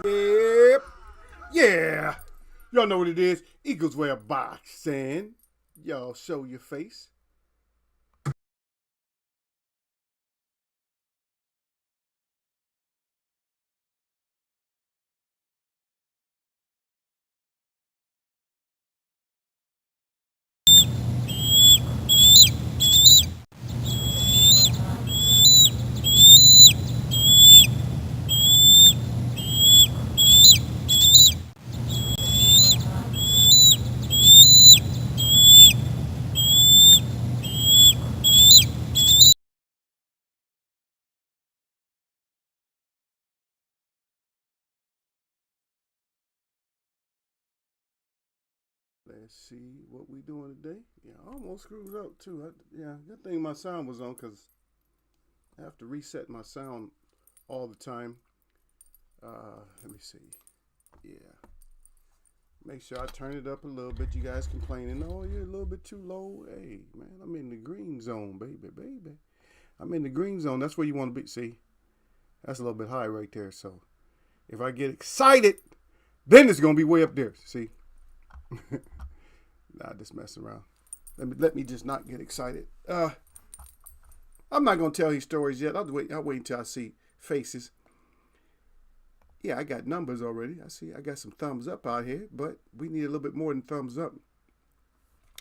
Yep. Yeah. Y'all know what it is. Eagles wear boxing. Y'all show your face. Let's see what we doing today. Yeah, I almost screwed up too. Good thing my sound was on because I have to reset my sound all the time. Let me see. Yeah. Make sure I turn it up a little bit. You guys complaining, oh, you're a little bit too low. Hey, man, I'm in the green zone, baby. I'm in the green zone. That's where you want to be. See, that's a little bit high right there. So if I get excited, then it's going to be way up there. See? Nah, just messing around. Let me just not get excited. I'm not going to tell you stories yet. I'll wait until I see faces. Yeah, I got numbers already. I got some thumbs up out here, but we need a little bit more than thumbs up.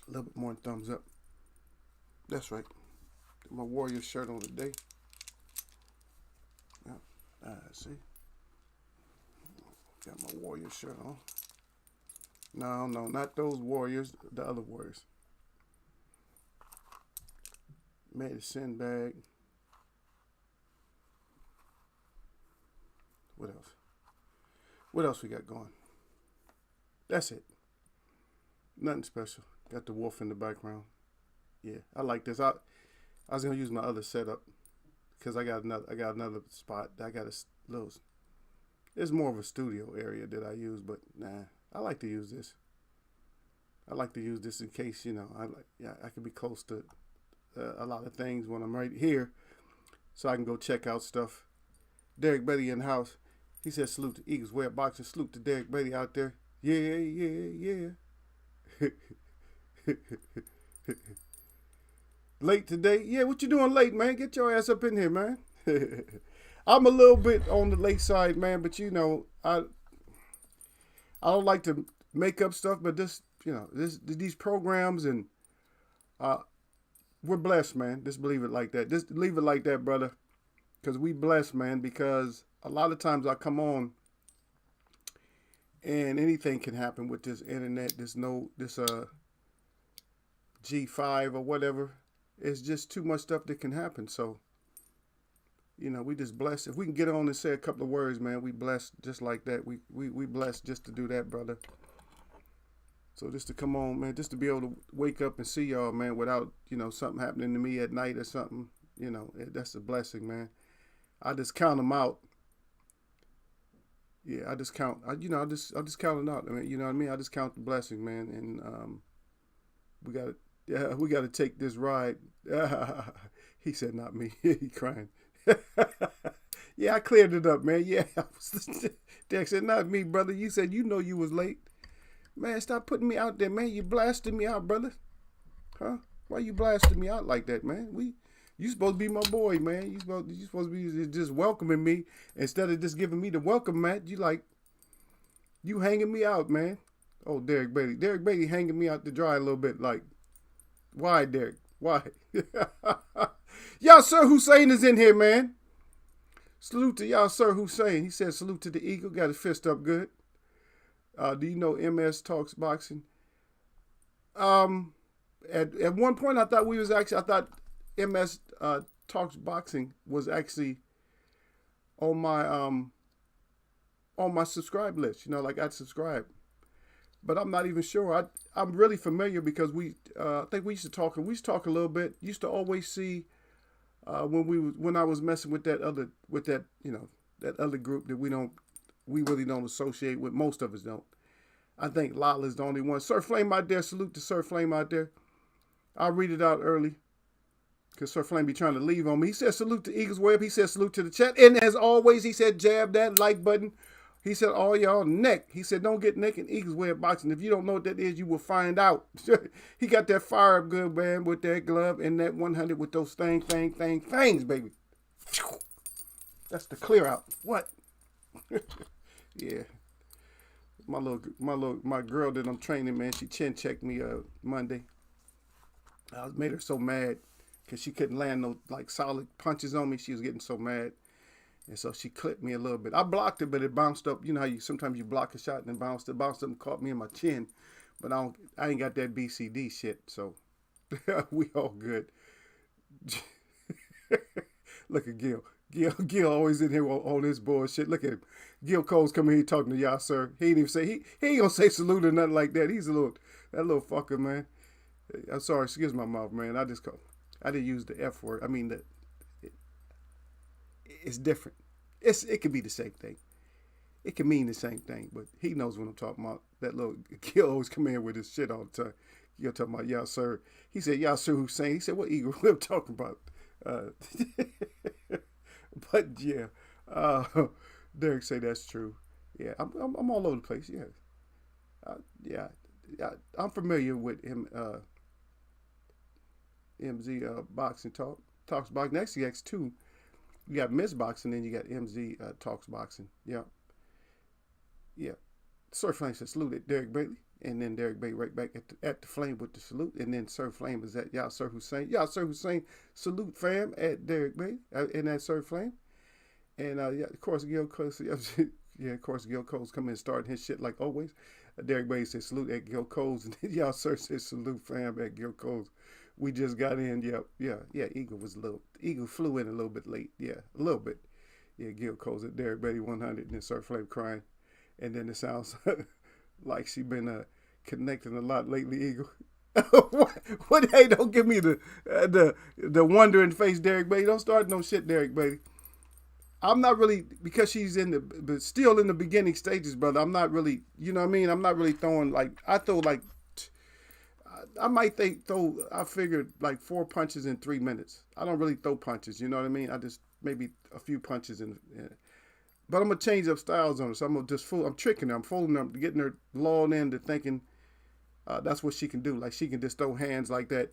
A little bit more than thumbs up. That's right. Got my Warriors shirt on today. Yeah, see. Got my Warriors shirt on. No, not those Warriors. The other Warriors. Made a sandbag. What else? What else we got going? That's it. Nothing special. Got the wolf in the background. Yeah, I like this. I was gonna use my other setup because I got another spot. I got a little. It's more of a studio area that I use, but nah, I like to use this. I like to use this in case I can be close to a lot of things when I'm right here, so I can go check out stuff. Derek Betty in the house. He said, salute to Eagles, wear boxing. Salute to Derek Betty out there. Yeah. Late today? Yeah, what you doing late, man? Get your ass up in here, man. I'm a little bit on the late side, man, but I don't like to make up stuff, but these programs and we're blessed, man. Just believe it like that. Just leave it like that, brother. Because we blessed, man, because a lot of times I come on and anything can happen with this internet, this G5 or whatever. It's just too much stuff that can happen. So, we just blessed. If we can get on and say a couple of words, man, we blessed just like that. We blessed just to do that, brother. So just to come on, man, just to be able to wake up and see y'all, man, without, something happening to me at night or something, that's a blessing, man. I just count them out. Yeah, I just count. I just count it out. I mean, you know what I mean. I just count the blessing, man. And we got to take this ride. He said, not me. He crying. Yeah, I cleared it up, man. Yeah, Derek said, not me, brother. You said you was late, man. Stop putting me out there, man. You blasted me out, brother. Huh? Why you blasting me out like that, man? You supposed to be my boy, man. You supposed to be just welcoming me instead of just giving me the welcome mat. You hanging me out, man. Oh, Derek Beatty hanging me out to dry a little bit. Like, why, Derek? Why? Yasser Hussein is in here, man. Salute to Yasser Hussein. He said salute to the Eagle. Got his fist up good. Do you know MS Talks Boxing? At one point I thought MS Talks Boxing was actually on my subscribe list. Like I'd subscribe, but I'm not even sure. I'm really familiar because I think we used to talk a little bit. Used to always see when I was messing with that other group that we really don't associate with. Most of us don't. I think Lala's the only one. Sir Flame out there. Salute to Sir Flame out there. I'll read it out early. Because Sir Flame be trying to leave on me. He said salute to Eagles Web. He said salute to the chat. And as always, he said jab that like button He said, all y'all neck. He said, don't get neck in Eagles way of boxing. If you don't know what that is, you will find out. He got that fire up good, man, with that glove and that 100 with those things, baby. That's the clear out. What? Yeah. My girl that I'm training, man, she chin checked me Monday. I made her so mad because she couldn't land no like solid punches on me. She was getting so mad. And so she clipped me a little bit. I blocked it, but it bounced up. You know how sometimes you block a shot and then bounced up and caught me in my chin. But I ain't got that BCD shit, so we all good. Look at Gil. Gil always in here on this bullshit. Look at him. Gil Cole's coming here talking to y'all, sir. He ain't even say he ain't gonna say salute or nothing like that. He's that little fucker, man. I'm sorry, excuse my mouth, man. I didn't use the F word. I mean it's different. It could be the same thing. It can mean the same thing, but he knows what I'm talking about. That little Gil always come in with his shit all the time. You're talking about y'all, sir. He said, y'all, sir Hussein. He said, what Eagle? What I'm talking about? But yeah, Derek say that's true. Yeah, I'm all over the place. Yeah, I'm familiar with him. MZ boxing talks boxing. Next, he acts two. You got Miss Boxing, then you got MZ Talks Boxing. Yeah. Sir Flame said salute at Derek Bailey, and then Derek Bailey right back at the Flame with the salute, and then Sir Flame is at y'all Sir Hussein. Y'all Sir Hussein salute fam at Derek Bailey and at Sir Flame, and of course Gil Coles. Of course Gil Coles coming and starting his shit like always. Derek Bailey said salute at Gil Coles, and then y'all Sir said salute fam at Gil Coles. We just got in. Yeah. Eagle flew in a little bit late. Yeah, a little bit. Yeah, Gil Coles at Derek Bailey 100, and then Sir Flame crying. And then it sounds like she been connecting a lot lately, Eagle. What? Hey, don't give me the wondering face, Derek Bailey. Don't start no shit, Derek Bailey. I'm not really, because she's still in the beginning stages, brother. I'm not really, you know what I mean? I'm not really throwing I figured like 4 punches in 3 minutes. I don't really throw punches, you know what I mean? I just maybe a few punches but I'm gonna change up styles on her. So I'm tricking her. I'm fooling her, getting her lulled into thinking that's what she can do. Like she can just throw hands like that.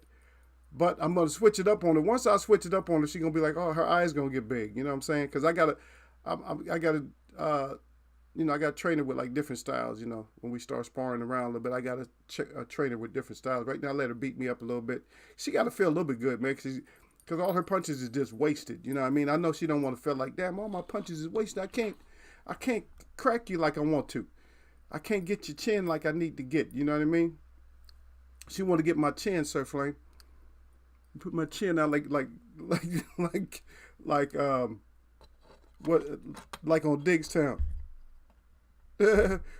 But I'm gonna switch it up on her. Once I switch it up on her, she's gonna be like, oh, her eyes gonna get big. You know what I'm saying? Because I gotta train her with like different styles. You know, when we start sparring around a little bit, I gotta train her with different styles. Right now, I let her beat me up a little bit. She gotta feel a little bit good, man, because all her punches is just wasted. You know what I mean? I know she don't want to feel like, damn, all my punches is wasted. I can't crack you like I want to. I can't get your chin like I need to get. You know what I mean? She want to get my chin, Sir Flame. Put my chin out like on Diggstown.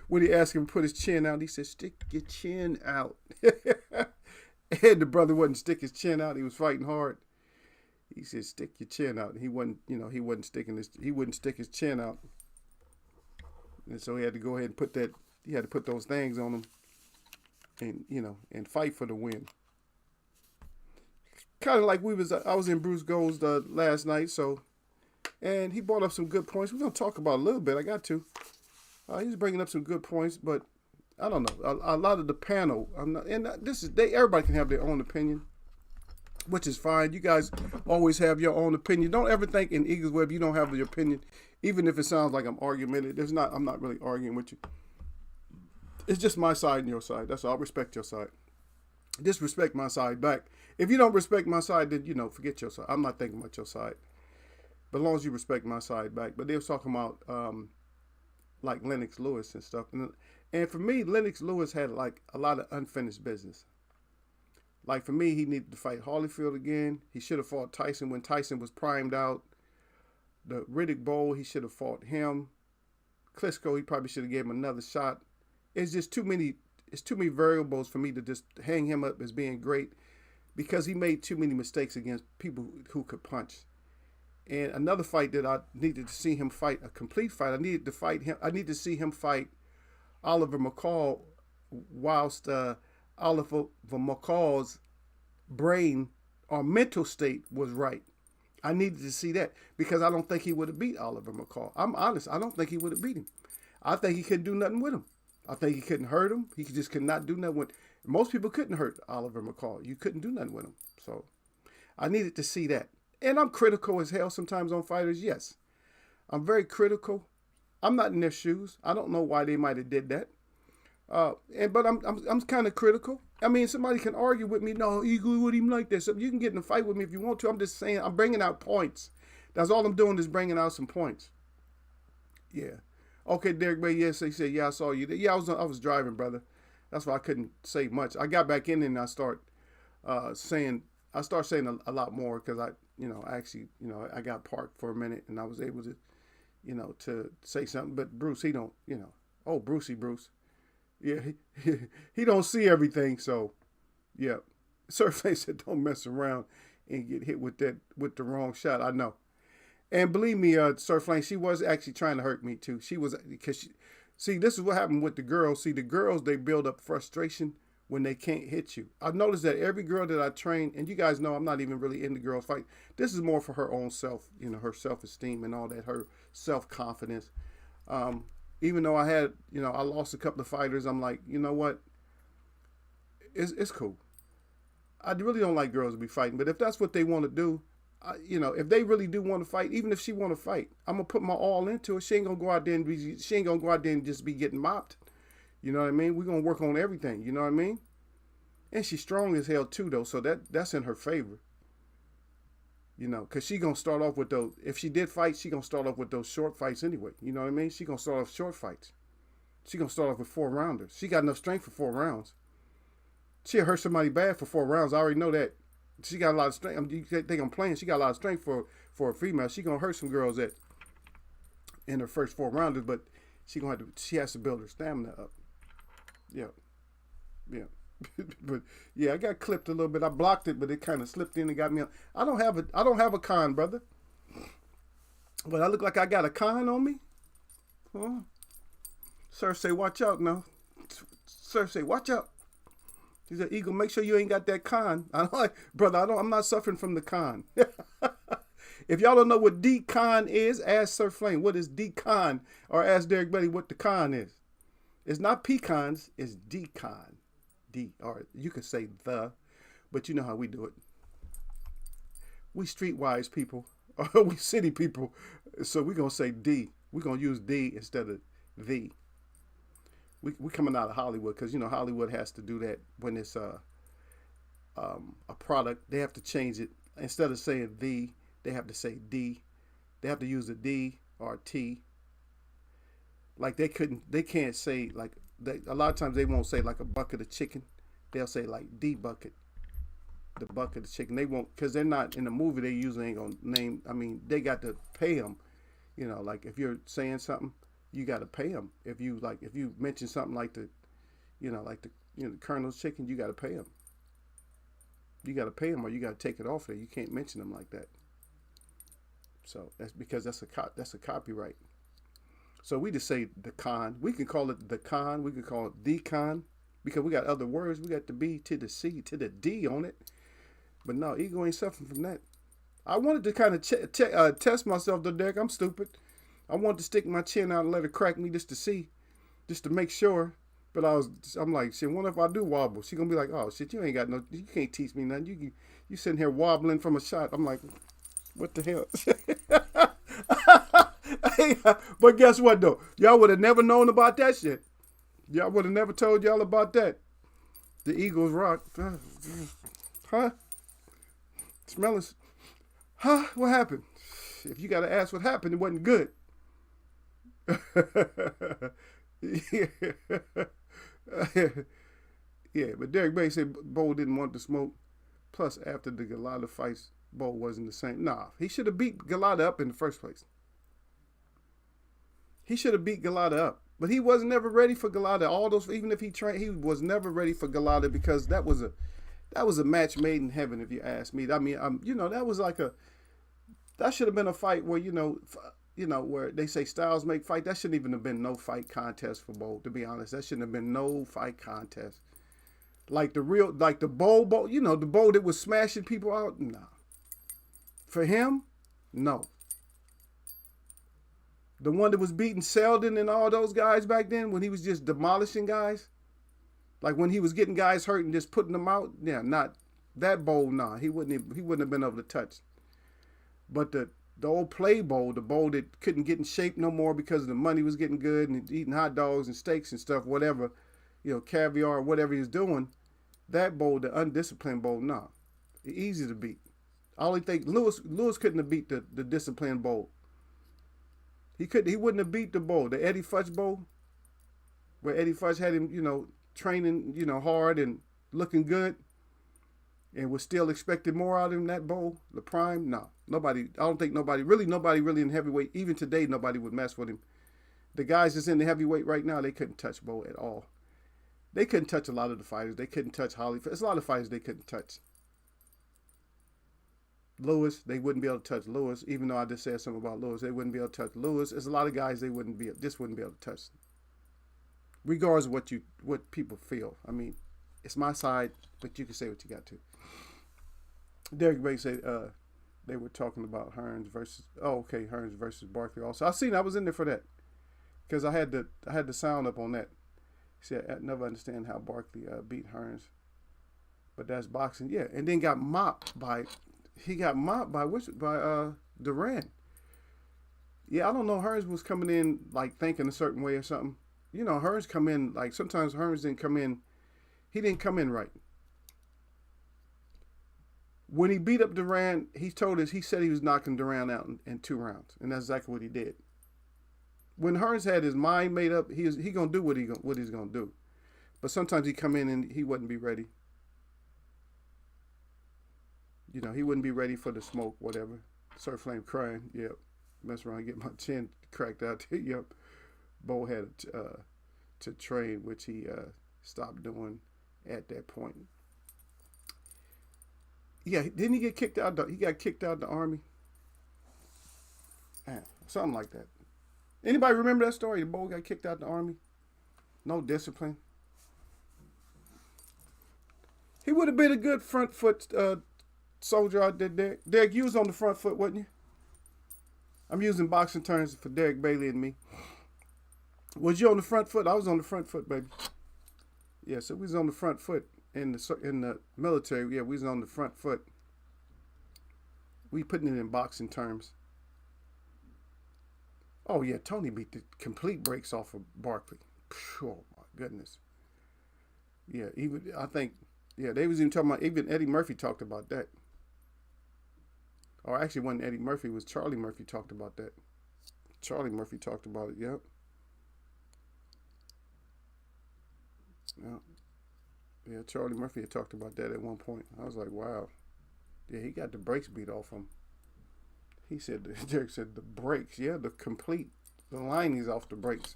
When he asked him to put his chin out, he said, stick your chin out. And the brother wouldn't stick his chin out. He was fighting hard. He said, stick your chin out. He wouldn't stick his chin out. And so he had to go ahead and put those things on him and fight for the win. Kind of like I was in Bruce Gold's last night, and he brought up some good points. We're going to talk about a little bit. I got to. He's bringing up some good points, but I don't know. A lot of the panel, everybody can have their own opinion, which is fine. You guys always have your own opinion. Don't ever think in Eagles Web you don't have your opinion, even if it sounds like I'm argumentative. I'm not really arguing with you. It's just my side and your side. That's all. I respect your side. Disrespect my side back. If you don't respect my side, then, forget your side. I'm not thinking about your side. But as long as you respect my side back. But they were talking about, like Lennox Lewis and stuff. And for me, Lennox Lewis had, like, a lot of unfinished business. Like, for me, he needed to fight Holyfield again. He should have fought Tyson when Tyson was primed out. The Riddick Bowl, he should have fought him. Klitschko, he probably should have gave him another shot. It's just too many variables for me to just hang him up as being great because he made too many mistakes against people who could punch. And another fight that I needed to see him fight, a complete fight, I needed to see him fight Oliver McCall whilst Oliver McCall's brain or mental state was right. I needed to see that because I don't think he would have beat Oliver McCall. I'm honest. I don't think he would have beat him. I think he couldn't do nothing with him. I think he couldn't hurt him. He just could not do nothing with. Most people couldn't hurt Oliver McCall. You couldn't do nothing with him. So I needed to see that. And I'm critical as hell sometimes on fighters. Yes, I'm very critical. I'm not in their shoes. I don't know why they might have did that. But I'm kind of critical. I mean, somebody can argue with me. No, Eagle would even like this. So you can get in a fight with me if you want to. I'm just saying. I'm bringing out points. That's all I'm doing is bringing out some points. Yeah. Okay, Derek Bay. Yes, they said. Yeah, I saw you. Yeah, I was driving, brother. That's why I couldn't say much. I got back in and I start saying a lot more because I got parked for a minute and I was able to, to say something. But Bruce, he don't, oh, Bruce. Yeah, he don't see everything. So, yeah. Surface said don't mess around and get hit with the wrong shot. I know. And believe me, Sir Flame, she was actually trying to hurt me too. She was, see, this is what happened with the girls. See, the girls, they build up frustration when they can't hit you. I've noticed that every girl that I train, and you guys know I'm not even really into girls fight. This is more for her own self, her self-esteem and all that, her self-confidence. Even though I had, I lost a couple of fighters, I'm like, you know what? It's cool. I really don't like girls to be fighting, but if that's what they want to do, if they really do want to fight, even if she want to fight, I'm gonna put my all into it. She ain't gonna go out there and just be getting mopped. You know what I mean? We're gonna work on everything. You know what I mean? And she's strong as hell too, though, so that's in her favor. Because she gonna start off with those. If she did fight, she gonna start off with those short fights anyway. You know what I mean? She gonna start off short fights. She gonna start off with 4 rounders. She got enough strength for 4 rounds. She'll hurt somebody bad for 4 rounds. I already know that. She got a lot of strength. You think I'm playing? She got a lot of strength for a female. She gonna hurt some girls in her first 4 rounders, but she has to build her stamina up. Yeah. But yeah, I got clipped a little bit. I blocked it, but it kind of slipped in and got me. I don't have a con, brother. But I look like I got a con on me. Huh? Sir say, watch out now. Sir say, watch out. He said, Eagle, make sure you ain't got that con. I'm not suffering from the con. If y'all don't know what D-con is, ask Sir Flame, what is D-con? Or ask Derek Betty what the con is. It's not pecans, it's D-con. D, or you could say the, but you know how we do it. We streetwise people, or we city people, so we're going to say D. We're going to use D instead of the. We coming out of Hollywood because, Hollywood has to do that when it's a product. They have to change it. Instead of saying the, they have to say D. They have to use a D or a T. Like they can't say like, a lot of times they won't say like a bucket of chicken. They'll say like the bucket of chicken. They won't, because they're not in the movie. They usually ain't gonna name. I mean, they got to pay them. Like if you're saying something, you got to pay them. If you mention something like the Colonel's chicken, you got to pay them. You got to pay them, or you got to take it off there. You can't mention them like that. So that's because that's a copyright. So we just say the con. We can call it the con. We can call it the con because we got other words. We got the B to the C to the D on it. But no, Ego ain't suffering from that. I wanted to kind of test myself, though, Derek. I'm stupid. I wanted to stick my chin out and let her crack me just to see, just to make sure. But I'm like, shit, what if I do wobble? She gonna be like, oh shit, you can't teach me nothing. You sitting here wobbling from a shot. I'm like, what the hell? But guess what though? Y'all would have never known about that shit. Y'all would have never told y'all about that. The Eagles rock. Huh? Smell it. Huh? What happened? If you gotta ask what happened, it wasn't good. Yeah, but Derek Bay said Bo didn't want to smoke. Plus, after the Galata fights, Bo wasn't the same. Nah, he should have beat Galata up in the first place. He should have beat Galata up. But he was never ready for Galata. Even if he trained, he was never ready for Galata because that was a match made in heaven, if you ask me. I mean, that was like that should have been a fight where, where they say styles make fight. That shouldn't even have been no fight contest for Bo, to be honest. That shouldn't have been no fight contest. Like the Bo, the Bo that was smashing people out. Nah. For him, no. The one that was beating Selden and all those guys back then when he was just demolishing guys. Like when he was getting guys hurt and just putting them out. Yeah, not that bowl, nah. He wouldn't have been able to touch. But the old play bowl, the bowl that couldn't get in shape no more because the money was getting good and eating hot dogs and steaks and stuff, whatever, caviar, whatever he was doing, that bowl, the undisciplined bowl, nah. Easy to beat. I only think Lewis couldn't have beat the disciplined bowl. He wouldn't have beat the bowl, the Eddie Futch bowl, where Eddie Futch had him, training, hard and looking good, and was still expecting more out of him. That bowl, the prime, no, nobody. I don't think nobody really in heavyweight. Even today, nobody would mess with him. The guys that's in the heavyweight right now, they couldn't touch Bo at all. They couldn't touch a lot of the fighters. They couldn't touch Holly. There's a lot of fighters they couldn't touch. Lewis, they wouldn't be able to touch Lewis, even though I just said something about Lewis. They wouldn't be able to touch Lewis. There's a lot of guys they wouldn't be able to touch. Regardless of what people feel. I mean, it's my side, but you can say what you got to. Derek Bay said they were talking about Hearns versus Barkley also. I was in there for that. Because I had the sound up on that. He said, I never understand how Barkley beat Hearns. But that's boxing. Yeah. And then got mopped by Duran. Yeah, I don't know. Hearns was coming in like thinking a certain way or something. Hearns come in like sometimes Hearns didn't come in. He didn't come in right. When he beat up Duran, he said he was knocking Duran out in 2 rounds, and that's exactly what he did. When Hearns had his mind made up, he gonna do what he's gonna do. But sometimes he come in and he wouldn't be ready. He wouldn't be ready for the smoke, whatever. Sir Flame crying, yep. Mess around, get my chin cracked out. Yep. Bo had to train, which he stopped doing at that point. Yeah, didn't he get kicked out? He got kicked out of the Army. Something like that. Anybody remember that story? The Bo got kicked out of the Army. No discipline. He would have been a good front foot soldier out there, Derek. Derek, you was on the front foot, wasn't you? I'm using boxing terms for Derek Bailey and me. Was you on the front foot? I was on the front foot, baby. Yeah, so we was on the front foot in the military. Yeah, we was on the front foot. We putting it in boxing terms. Oh yeah, Tony beat the complete brakes off of Barkley. Oh my goodness. Yeah, they was even talking about, even Eddie Murphy talked about that. Or actually, wasn't Eddie Murphy, it was Charlie Murphy talked about that. Charlie Murphy talked about it, yep. Yeah, Charlie Murphy had talked about that at one point. I was like, wow. Yeah, he got the brakes beat off him. He said, Derek said, the brakes. Yeah, the linings off the brakes.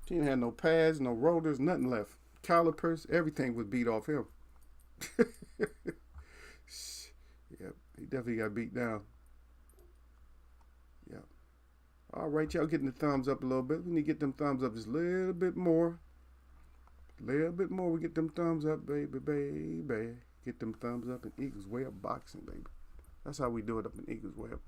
He didn't have no pads, no rotors, nothing left. Calipers, everything was beat off him. Yep, he definitely got beat down. Yep. All right, y'all getting the thumbs up a little bit. We need to get them thumbs up just a little bit more. A little bit more. We get them thumbs up, baby, baby. Get them thumbs up in Eagles Way Up Boxing, baby. That's how we do it up in Eagles Way Up.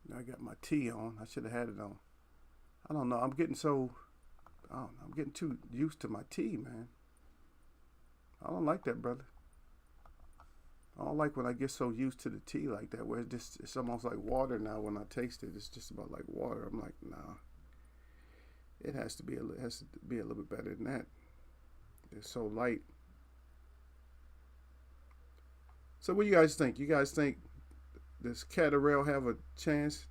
Now I got my tea on. I should have had it on. I don't know. I'm getting too used to my tea, man. I don't like that, brother. I don't like when I get so used to the tea like that, where it's almost like water now. When I taste it, it's just about like water. I'm like, nah. It has to be a little bit better than that. It's so light. So what do you guys think? You guys think does Catterall have a chance?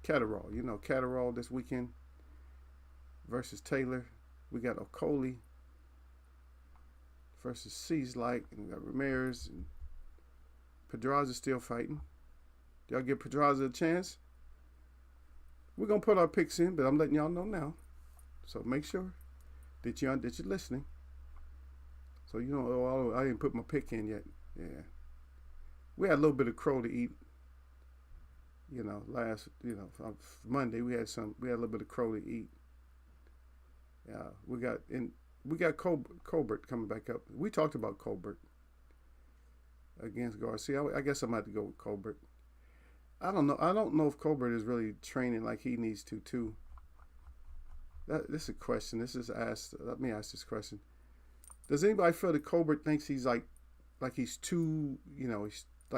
Catterall this weekend versus Taylor. We got Okoli versus Cieslike, and we got Ramirez, and Pedraza's still fighting. Do y'all give Pedraza a chance? We're gonna put our picks in, but I'm letting y'all know now. So make sure that you're listening. So I didn't put my pick in yet. Yeah. We had a little bit of crow to eat. Monday we had a little bit of crow to eat. Yeah, we got in We got Colbert coming back up. We talked about Colbert against Garcia. I guess I might have to go with Colbert. I don't know. I don't know if Colbert is really training like he needs to too. This is a question. This is asked. Let me ask this question. Does anybody feel that Colbert thinks he's like he's too,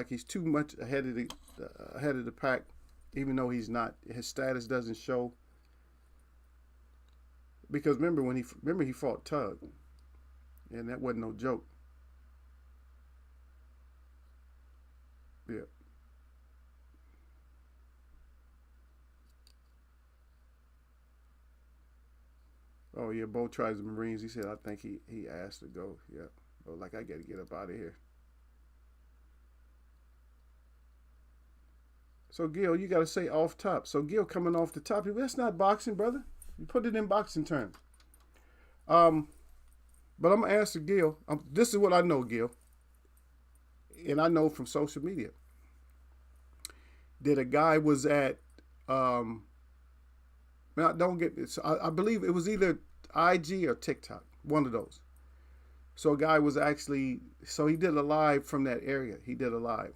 he's too much ahead of the pack, even though he's not? His status doesn't show. Because remember he fought Tug, and that wasn't no joke. Yeah. Oh yeah, Bo tries the Marines. He said I think he asked to go. Yeah. But like I got to get up out of here. So Gil, you got to say off top. So Gil coming off the top. That's not boxing, brother. You put it in boxing terms. But I'm gonna answer Gil. This is what I know, Gil, and I know from social media that a guy was at. Don't get this. I believe it was either IG or TikTok, one of those. So a guy was actually. So he did a live from that area. He did a live,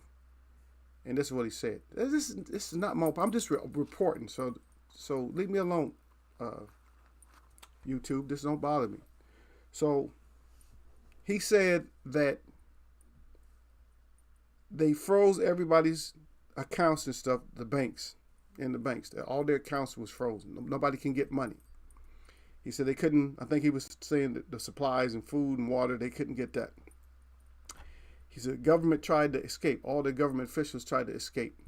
and this is what he said. This is not my. I'm just reporting. So leave me alone, YouTube. This don't bother me. So he said that they froze everybody's accounts and stuff, the banks, that all their accounts was frozen. Nobody can get money. He said they couldn't, I think he was saying that the supplies and food and water, they couldn't get that. He said the government tried to escape. All the government officials tried to escape.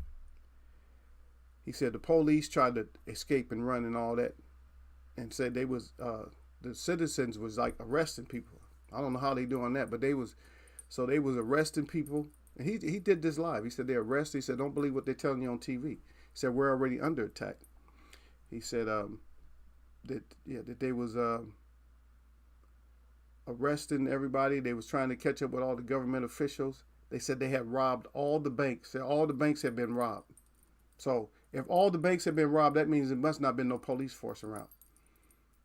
He said the police tried to escape and run and all that, and said they was, the citizens was like arresting people. I don't know how they doing that, but they was arresting people. And he did this live. He said they arrested. He said don't believe what they're telling you on TV. He said we're already under attack. He said that they was arresting everybody. They was trying to catch up with all the government officials. They said they had robbed all the banks. Said all the banks had been robbed. So if all the banks had been robbed, that means there must not have been no police force around.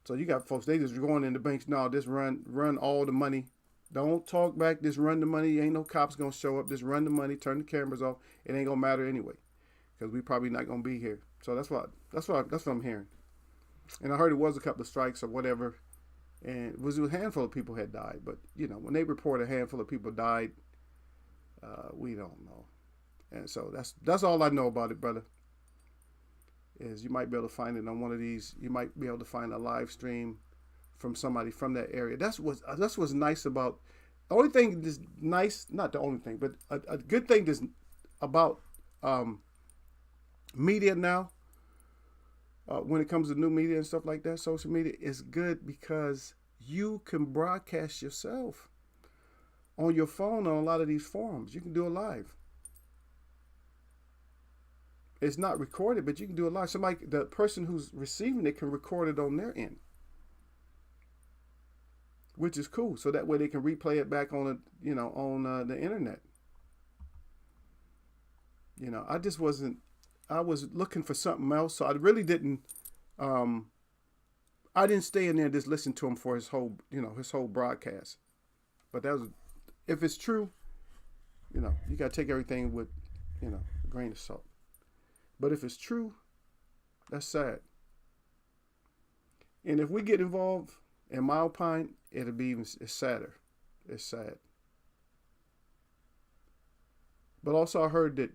So you got folks, they just going in the banks. No, just run all the money. Don't talk back. Just run the money. Ain't no cops gonna show up. Just run the money. Turn the cameras off. It ain't gonna matter anyway, because we probably not gonna be here. So that's what I'm hearing. And I heard it was a couple of strikes or whatever, and it was a handful of people had died. But when they report a handful of people died, we don't know. And so that's all I know about it, brother. Is you might be able to find it on one of these. You might be able to find a live stream from somebody from that area. That's what's nice about. The only thing that's nice, not the only thing, but a good thing that's about media now. When it comes to new media and stuff like that, social media is good because you can broadcast yourself on your phone on a lot of these forums. You can do it live. It's not recorded, but you can do it live. The person who's receiving it can record it on their end, which is cool. So that way they can replay it back on the internet. I just wasn't. I was looking for something else, so I really didn't. I didn't stay in there and just listen to him for his whole broadcast. But that was, if it's true, you got to take everything with, a grain of salt. But if it's true, that's sad. And if we get involved, in my opinion, it'll be it's sadder. It's sad. But also I heard that,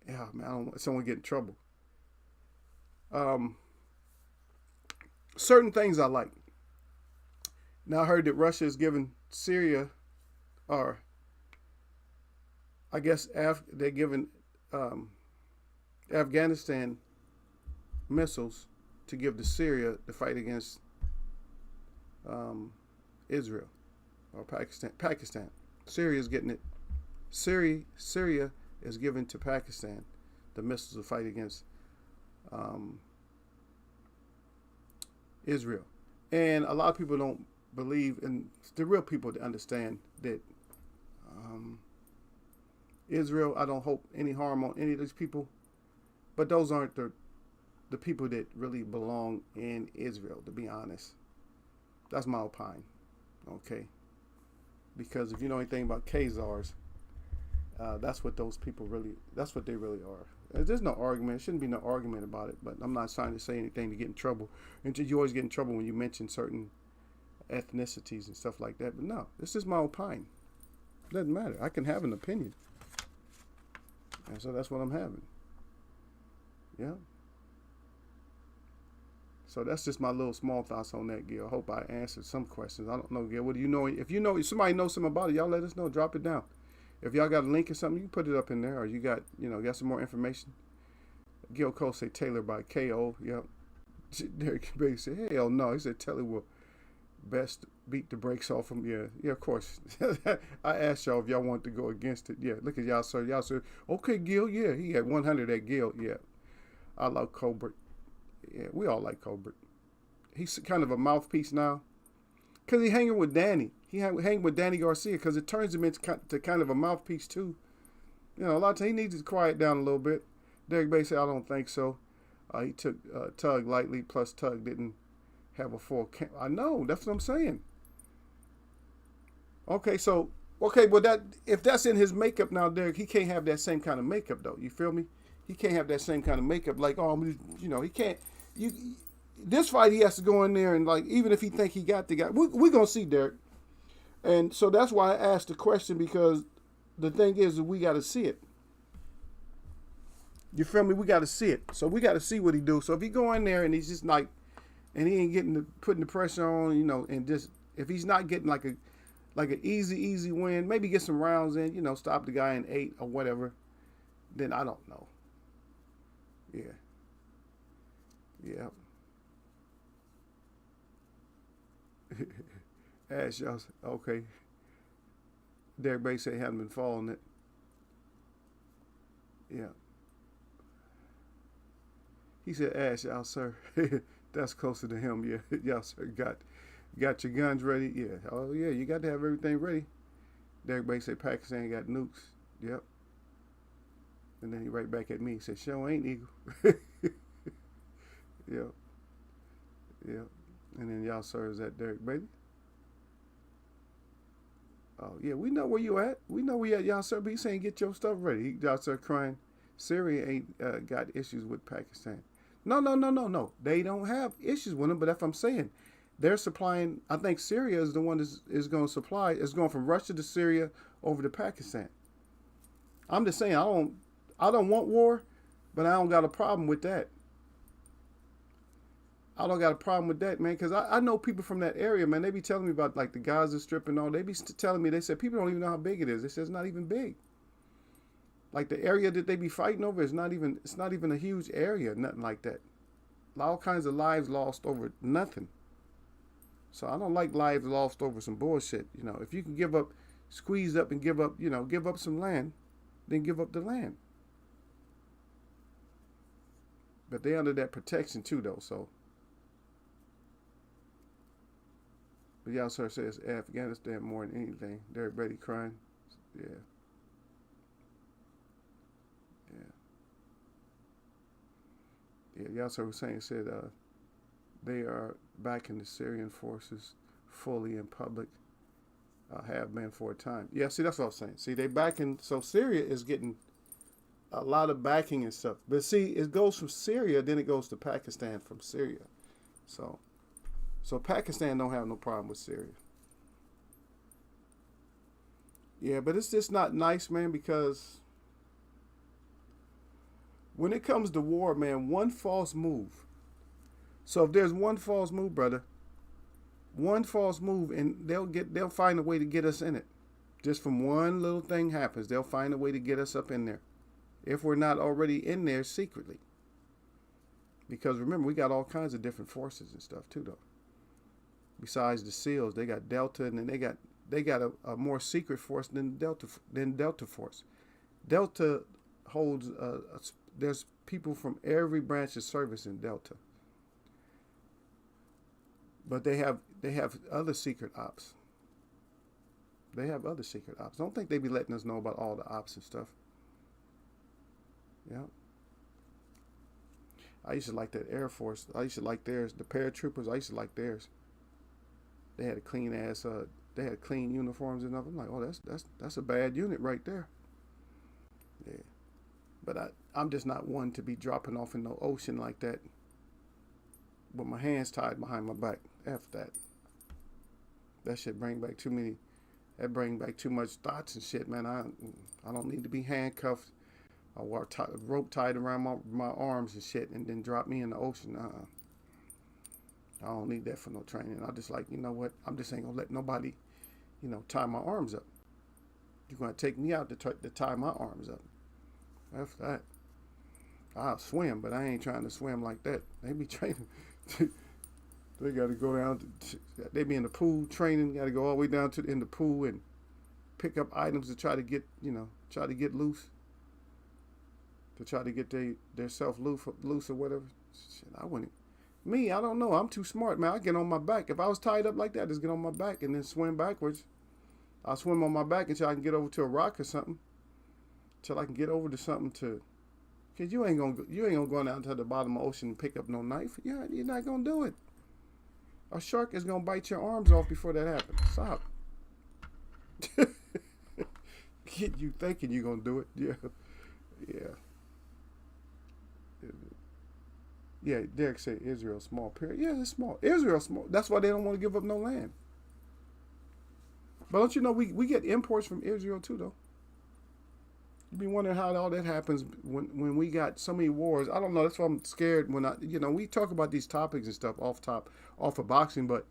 yeah, man, I don't want someone to get in trouble. Certain things I like. Now I heard that Russia is giving Syria, or I guess they're giving Afghanistan missiles to give to Syria to fight against Israel or Pakistan. Syria is getting it. Syria is giving to Pakistan the missiles to fight against Israel. And a lot of people don't believe, and the real people to understand that Israel, I don't hope any harm on any of these people, but those aren't the people that really belong in Israel, to be honest. That's my opinion. Okay, because if you know anything about Khazars, that's what those people really. That's what they really are. There's no argument. There shouldn't be no argument about it. But I'm not trying to say anything to get in trouble. And you always get in trouble when you mention certain ethnicities and stuff like that. But no, this is my opinion. Doesn't matter. I can have an opinion. And so that's what I'm having. Yeah. So that's just my little small thoughts on that, Gil. I hope I answered some questions. I don't know, Gil. What do you know? If you know, if somebody knows something about it, y'all let us know. Drop it down. If y'all got a link or something, you can put it up in there. Or you got, got some more information. Gil Cole say Taylor by K.O. Yep. Derek Bailey said, hell no. He said Taylor will best beat the brakes off him. Yeah, of course. I asked y'all if y'all want to go against it. Yeah, look at y'all, sir. Y'all said, okay, Gil. Yeah, he had 100 at Gil. Yeah, I love Colbert. Yeah, we all like Colbert. He's kind of a mouthpiece now because he's hanging with Danny. He hang with Danny Garcia because it turns him into kind of a mouthpiece too. A lot of times he needs to quiet down a little bit. Derek Bay said, I don't think so. He took Tug lightly, plus Tug didn't have a full camp. I know, that's what I'm saying. Okay, well if that's in his makeup now, Derek, he can't have that same kind of makeup though. You feel me? He can't have that same kind of makeup. Like, he can't. This fight he has to go in there and like, even if he think he got the guy, we're gonna see, Derek. And so that's why I asked the question, because the thing is that we got to see it. You feel me? We got to see it. So we got to see what he do. So if he go in there and he's just like, and he ain't putting the pressure on, and just if he's not getting like an easy win, maybe get some rounds in, stop the guy in 8 or whatever, then I don't know. Yeah. Ash, y'all, okay. Derek Bay said he hadn't been following it. Yeah. He said, Ash, y'all, sir. That's closer to him. Yeah, y'all, sir, got your guns ready. Yeah. Oh, yeah, you got to have everything ready. Derek Bay said Pakistan got nukes. Yep. And then he right back at me. He said, show ain't Eagle. Yep. And then y'all, sir, is that Derek Bailey? Oh, yeah, we know where you at. We know where you at, y'all, sir, but he's saying get your stuff ready. Y'all, sir, crying. Syria ain't got issues with Pakistan. No. They don't have issues with them, but that's what I'm saying. They're supplying, I think Syria is the one that is going to supply. It's going from Russia to Syria over to Pakistan. I'm just saying, I don't want war, but I don't got a problem with that. I don't got a problem with that, man, because I know people from that area, man. They be telling me about, like, the Gaza Strip and all. They be telling me, they said people don't even know how big it is. They said it's not even big. Like, the area that they be fighting over is not even a huge area, nothing like that. All kinds of lives lost over nothing. So I don't like lives lost over some bullshit. If you can squeeze up and give up some land, then give up the land. But they under that protection too, though, so. But y'all, sir, says Afghanistan more than anything. Derek Brady crying. Yeah. Y'all, sir, was saying, said they are backing the Syrian forces fully in public. Have been for a time. Yeah, see, that's what I was saying. See, they backing, so Syria is getting a lot of backing and stuff. But see, it goes from Syria, then it goes to Pakistan from Syria. So Pakistan don't have no problem with Syria. Yeah, but it's just not nice, man, because when it comes to war, man, one false move. So if there's one false move, brother, one false move, and they'll find a way to get us in it. Just from one little thing happens, they'll find a way to get us up in there. If we're not already in there secretly. Because remember, we got all kinds of different forces and stuff too, though. Besides the SEALs, they got Delta, and then they got a more secret force than Delta Force. Delta holds there's people from every branch of service in Delta. But they have other secret ops. They have other secret ops. Don't think they be letting us know about all the ops and stuff. Yeah. I used to like that Air Force. I used to like theirs. The paratroopers, I used to like theirs. They had a clean ass. They had clean uniforms and stuff. I'm like, oh, that's a bad unit right there. Yeah, but I'm just not one to be dropping off in the ocean like that with my hands tied behind my back. After that, that shit bring back too many. That bring back too much thoughts and shit, man. I don't need to be handcuffed. I wore rope tied around my arms and shit, and then drop me in the ocean. I don't need that for no training. I just like, you know what? I'm just ain't gonna let nobody, tie my arms up. You're gonna take me out to tie my arms up. After that, I'll swim, but I ain't trying to swim like that. They be training. They got to go down. They be in the pool training. Got to go all the way down in the pool and pick up items to try to get, try to get loose. To try to get their self loose or whatever. Shit, I wouldn't. Me, I don't know. I'm too smart, man. I get on my back. If I was tied up like that, just get on my back and then swim backwards. I'll swim on my back until I can get over to a rock or something. Till I can get over to something to. Cause you ain't gonna go down to the bottom of the ocean and pick up no knife. Yeah, you're not gonna do it. A shark is gonna bite your arms off before that happens. Stop. Get you thinking you're gonna do it. Yeah. Yeah, Derek said Israel small, period. Yeah, it's small. Israel small. That's why they don't want to give up no land. But don't you know we get imports from Israel too, though? You be wondering how all that happens when we got so many wars. I don't know. That's why I'm scared when we talk about these topics and stuff off of boxing, but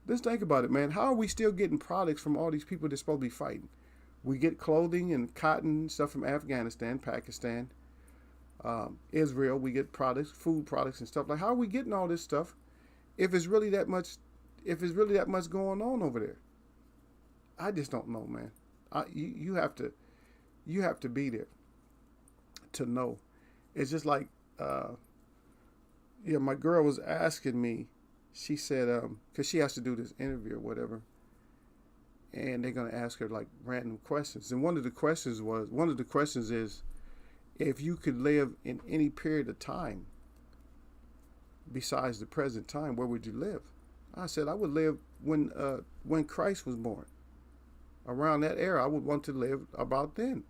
let's think about it, man. How are we still getting products from all these people that's supposed to be fighting? We get clothing and cotton and stuff from Afghanistan, Pakistan, Israel. We get products, food products and stuff. Like, how are we getting all this stuff if it's really that much going on over there? I just don't know, man. You have to be there to know. It's just like, my girl was asking me. She said, because she has to do this interview or whatever, and they're gonna ask her like random questions. And one of the questions is, if you could live in any period of time besides the present time, where would you live? I said I would live when Christ was born. Around that era, I would want to live about then.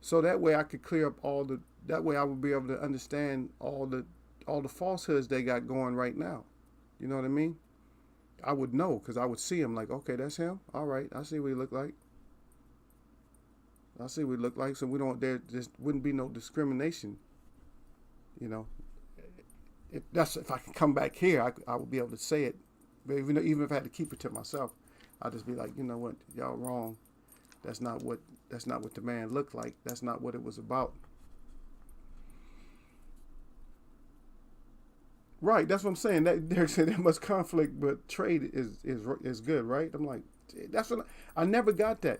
So that way I could clear up that way I would be able to understand all the falsehoods they got going right now. You know what I mean? I would know because I would see him like, okay, that's him. All right, I see what he look like. I see what he look like. So there just wouldn't be no discrimination. If I can come back here, I would be able to say it. But even if I had to keep it to myself, I'd just be like, you know what, y'all wrong. That's not what the man looked like. That's not what it was about. Right, that's what I'm saying. That Derek said that much conflict, but trade is good, right? I'm like, that's what I never got that.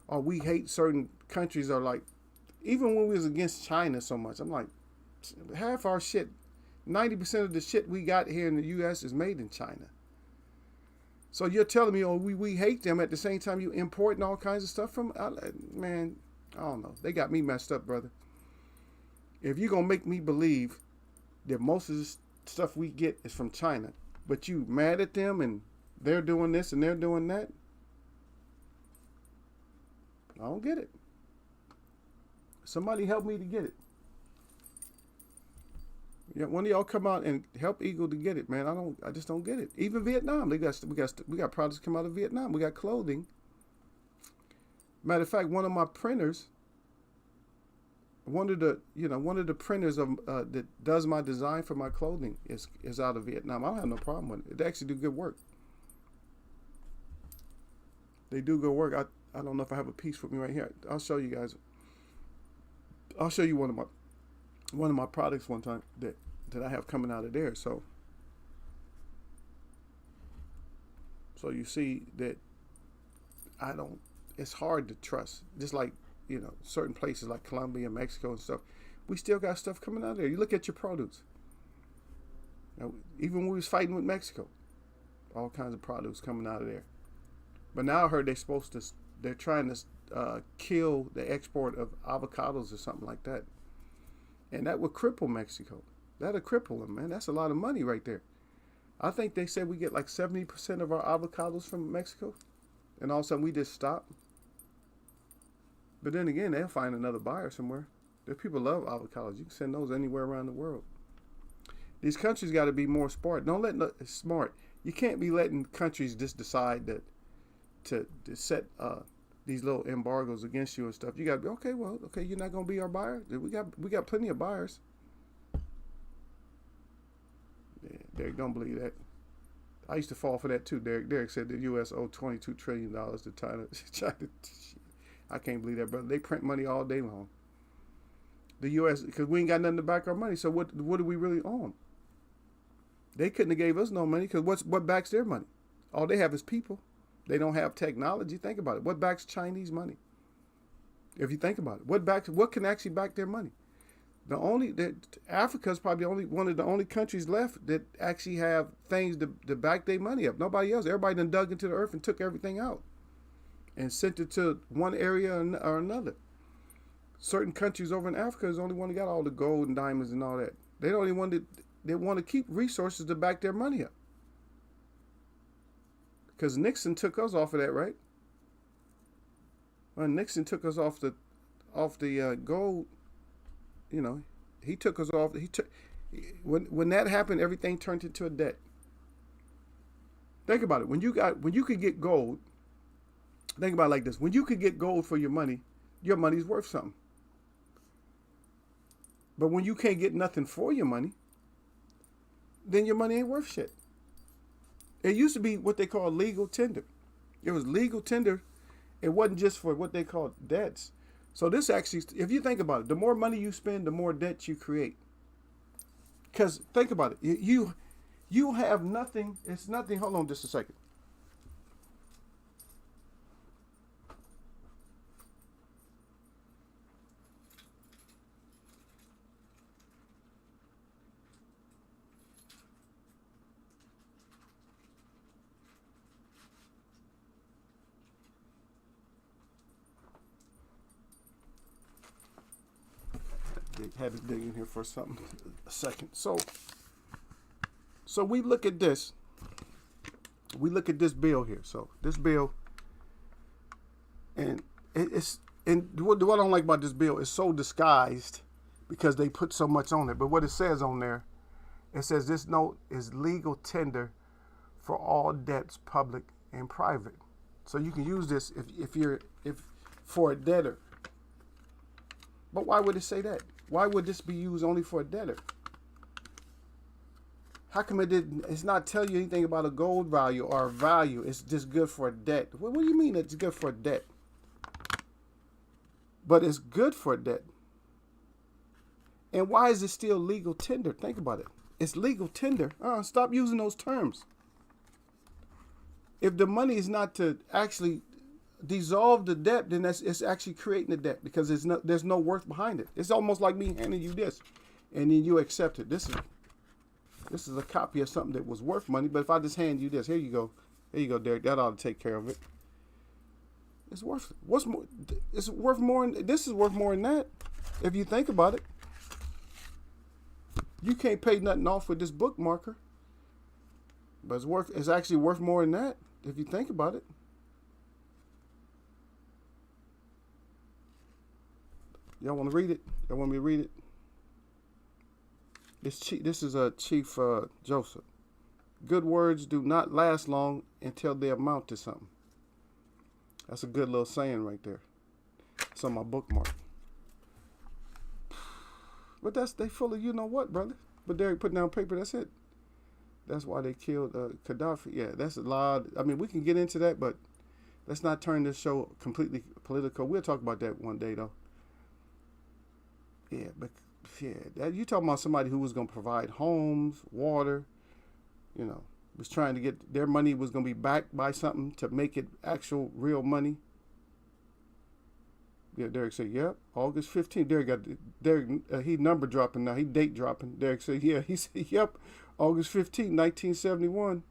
Or we hate certain countries, or like, even when we was against China so much, I'm like, half our shit, 90% of the shit we got here in the U.S. is made in China. So you're telling me, we hate them at the same time you importing all kinds of stuff from, man, I don't know. They got me messed up, brother. If you're going to make me believe that most of the stuff we get is from China, but you mad at them and they're doing this and they're doing that, I don't get it. Somebody help me to get it. Yeah, one of y'all come out and help Eagle to get it, man. I just don't get it. Even Vietnam, we got products come out of Vietnam. We got clothing. Matter of fact, one of my printers, one of the printers that does my design for my clothing is out of Vietnam. I don't have no problem with it. They actually do good work. They do good work. I don't know if I have a piece with me right here. I'll show you guys. I'll show you one of my products one time that I have coming out of there. So you see that it's hard to trust. Just like, certain places like Colombia, Mexico and stuff, we still got stuff coming out of there. You look at your produce. Even when we was fighting with Mexico, all kinds of produce coming out of there. But now I heard they're trying to kill the export of avocados or something like that. And that would cripple Mexico. That'll cripple them, man. That's a lot of money right there. I think they said we get like 70% of our avocados from Mexico, and all of a sudden we just stop. But then again, they'll find another buyer somewhere. The people love avocados. You can send those anywhere around the world. These countries got to be more smart. Don't let smart. You can't be letting countries just decide that to set these little embargoes against you and stuff. You got to be okay. Well, okay, you're not gonna be our buyer. We got plenty of buyers. Yeah, Derek, don't believe that. I used to fall for that too. Derek said the U.S. owed $22 trillion to China. I can't believe that, brother. They print money all day long. The U.S. because we ain't got nothing to back our money. So what do we really own? They couldn't have gave us no money because what backs their money? All they have is people. They don't have technology. Think about it. What backs Chinese money? If you think about it, what can actually back their money? Africa is probably one of the only countries left that actually have things to back their money up. Nobody else. Everybody done dug into the earth and took everything out and sent it to one area or another. Certain countries over in Africa is the only one that got all the gold and diamonds and all that. They don't even want to keep resources to back their money up. Because Nixon took us off of that, right? When Nixon took us off the gold, you know, he took us off. When that happened, everything turned into a debt. Think about it. When you could get gold, think about it like this. When you could get gold for your money's worth something. But when you can't get nothing for your money, then your money ain't worth shit. It used to be what they call legal tender. It was legal tender. It wasn't just for what they call debts. So this actually, if you think about it, the more money you spend, the more debt you create. Because think about it. You have nothing. It's nothing. Hold on just a second. Had to dig in here for something. A second. So we look at this. We look at this bill here. So this bill, and what I don't like about this bill is so disguised because they put so much on it. But what it says on there, it says this note is legal tender for all debts, public and private. So you can use this if for a debtor. But why would it say that? Why would this be used only for a debtor? How come it's not tell you anything about a gold value or a value? It's just good for a debt. What do you mean it's good for a debt? But it's good for a debt. And why is it still legal tender? Think about it. It's legal tender. Stop using those terms. If the money is not to actually dissolve the debt, then it's actually creating the debt because there's no worth behind it. It's almost like me handing you this, and then you accept it. This is a copy of something that was worth money. But if I just hand you this, here you go, Derek. That ought to take care of it. It's worth what's more? It's worth more. This is worth more than that. If you think about it, you can't pay nothing off with this bookmarker, but it's actually worth more than that if you think about it. Y'all want to read it? Y'all want me to read it? This is Chief Joseph. Good words do not last long until they amount to something. That's a good little saying right there. It's on my bookmark. But they full of you know what, brother. But Derek put down paper, that's it. That's why they killed Gaddafi. Yeah, that's a lot. I mean, we can get into that, but let's not turn this show completely political. We'll talk about that one day, though. Yeah, but you talking about somebody who was going to provide homes, water, was trying to get their money was going to be backed by something to make it actual real money. Yeah, Derek said, yep, August 15th. He number dropping now. He date dropping. Derek said, yeah, he said, yep, August 15th, 1971.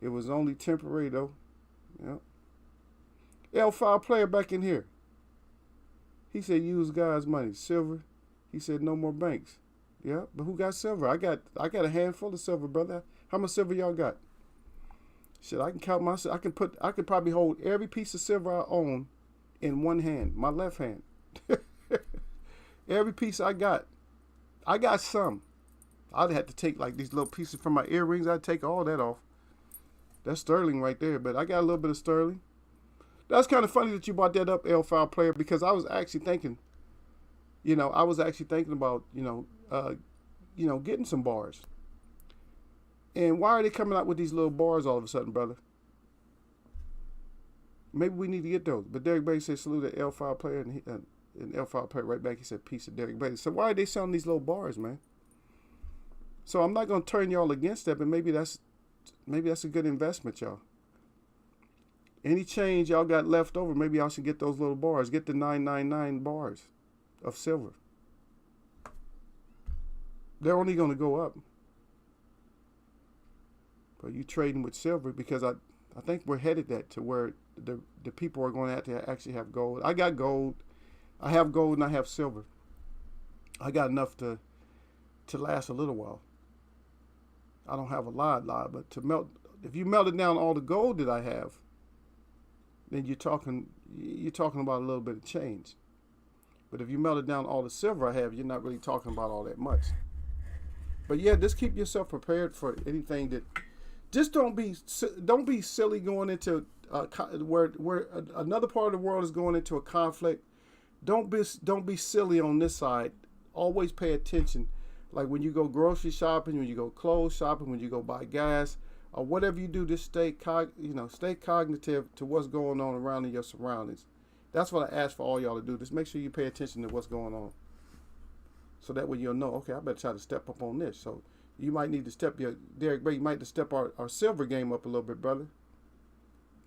It was only temporary, though. Yep. L5 player back in here. He said, use God's money. Silver. He said, no more banks. Yeah, but who got silver? I got a handful of silver, brother. How much silver y'all got? Shit, I can count myself. I could probably hold every piece of silver I own in one hand, my left hand. Every piece I got some. I'd have to take like these little pieces from my earrings. I'd take all that off. That's sterling right there, but I got a little bit of sterling. That's kind of funny that you brought that up, L5 player, because I was actually thinking, about, getting some bars. And why are they coming out with these little bars all of a sudden, brother? Maybe we need to get those. But Derek Bailey said salute to L5 player, and L5 player right back, he said peace to Derek Bailey. So why are they selling these little bars, man? So I'm not going to turn y'all against that, but maybe that's a good investment, y'all. Any change y'all got left over, maybe y'all should get those little bars. Get the 999 bars of silver. They're only going to go up. But you trading with silver, because I think we're headed to where the people are going to have to actually have gold. I got gold. I have gold and I have silver. I got enough to last a little while. I don't have a lot, but if you melted down all the gold that I have, then you're talking about a little bit of change. But if you melted down all the silver I have, you're not really talking about all that much. But yeah, just keep yourself prepared for anything that. Just don't be silly going into where another part of the world is going into a conflict. Don't be silly on this side. Always pay attention. Like when you go grocery shopping, when you go clothes shopping, when you go buy gas, or whatever you do, just stay cognitive to what's going on around in your surroundings. That's what I ask for all y'all to do. Just make sure you pay attention to what's going on. So that way you'll know, okay, I better try to step up on this. So you might need to step Derek Bay, you might need to step our silver game up a little bit, brother.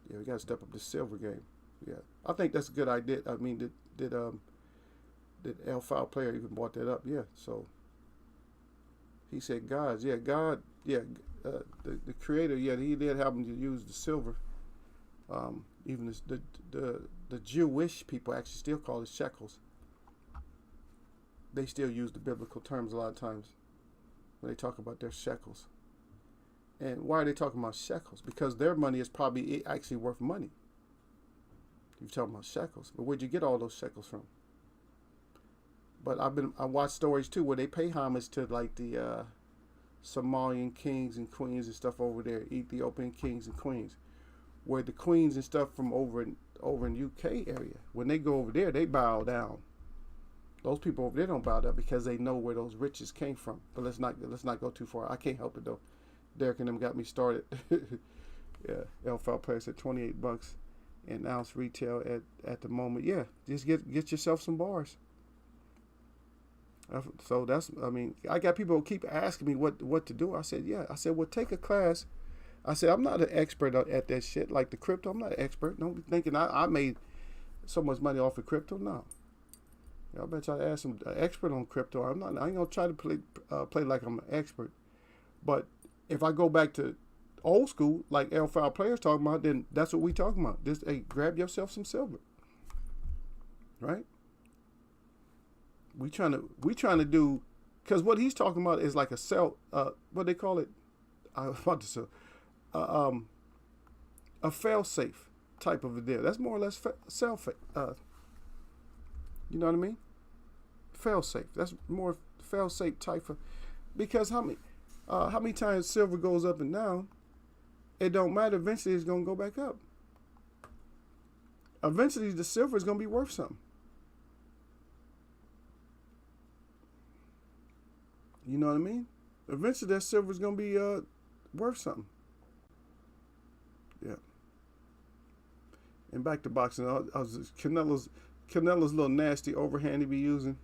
Yeah, we got to step up the silver game. Yeah, I think that's a good idea. I mean, did L5 player even brought that up? Yeah, so he said gods. Yeah, God. Yeah, the creator. Yeah, he did happen to use the silver. Even the Jewish people actually still call it shekels. They still use the biblical terms a lot of times when they talk about their shekels. And why are they talking about shekels? Because their money is probably actually worth money. You're talking about shekels. But where'd you get all those shekels from? But I watched stories too where they pay homage to like the Somalian kings and queens and stuff over there, Ethiopian kings and queens. Where the queens and stuff from over in UK area, when they go over there, they bow down. Those people over there don't bow down because they know where those riches came from. But let's not go too far. I can't help it though. Derek and them got me started. Yeah, L5 player said $28 an ounce retail at the moment. Yeah, just get yourself some bars. So I got people who keep asking me what to do. I said, well, take a class. I said, I'm not an expert at that shit, like the crypto. I'm not an expert. Don't be thinking I made so much money off of crypto. No. Y'all better try to ask some expert on crypto. I ain't gonna try to play like I'm an expert. But if I go back to old school, like L5 players talking about, then that's what we talking about. Just grab yourself some silver, right? We trying to do, because what he's talking about is like a what they call it, I was about to say, a fail-safe type of a deal. That's more or less you know what I mean? Fail-safe. That's more fail-safe type of, because how many times silver goes up and down, it don't matter. Eventually, it's gonna go back up. Eventually, the silver is gonna be worth something. You know what I mean? Eventually, that silver is gonna be worth something. Yeah. And back to boxing, I was Canelo's little nasty overhand he be using.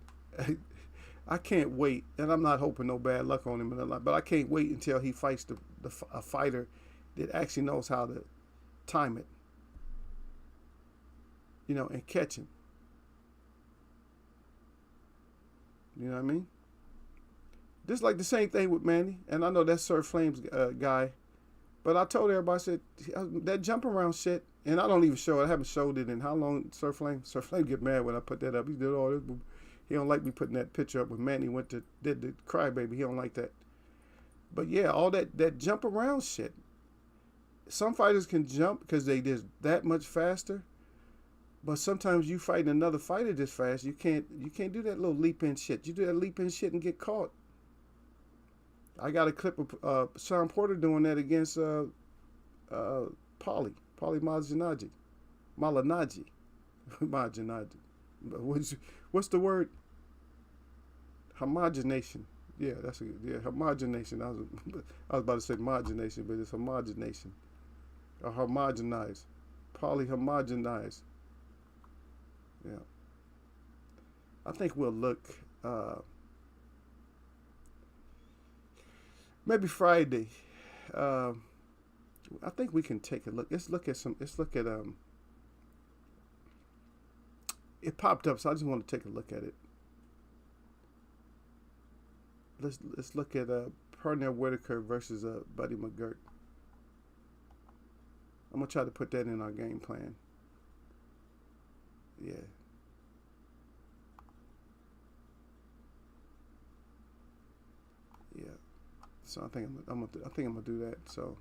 I can't wait, and I'm not hoping no bad luck on him, but I can't wait until he fights a fighter that actually knows how to time it, and catch him. You know what I mean? Just like the same thing with Manny, and I know that's Sir Flame's guy, but I told everybody, I said, that jump around shit, and I don't even show it. I haven't showed it in how long, Sir Flame get mad when I put that up. He did all this. He don't like me putting that picture up when Manny did the crybaby. He don't like that. But yeah, all that jump around shit. Some fighters can jump because they just that much faster. But sometimes you fighting another fighter this fast, you can't do that little leap in shit. You do that leap in shit and get caught. I got a clip of Sean Porter doing that against Paulie Malignaggi. Malignaggi. What's the word? Homogenation. Yeah, homogenation. I was about to say homogenation, but it's homogenation. Or homogenized. Polyhomogenized. Yeah. I think we'll look maybe Friday. I think we can take a look. Let's look at it popped up, so I just want to take a look at it. Let's look at Pernell Whitaker versus Buddy McGirt. I'm gonna try to put that in our game plan. Yeah. Yeah. So I think I'm gonna do that. So.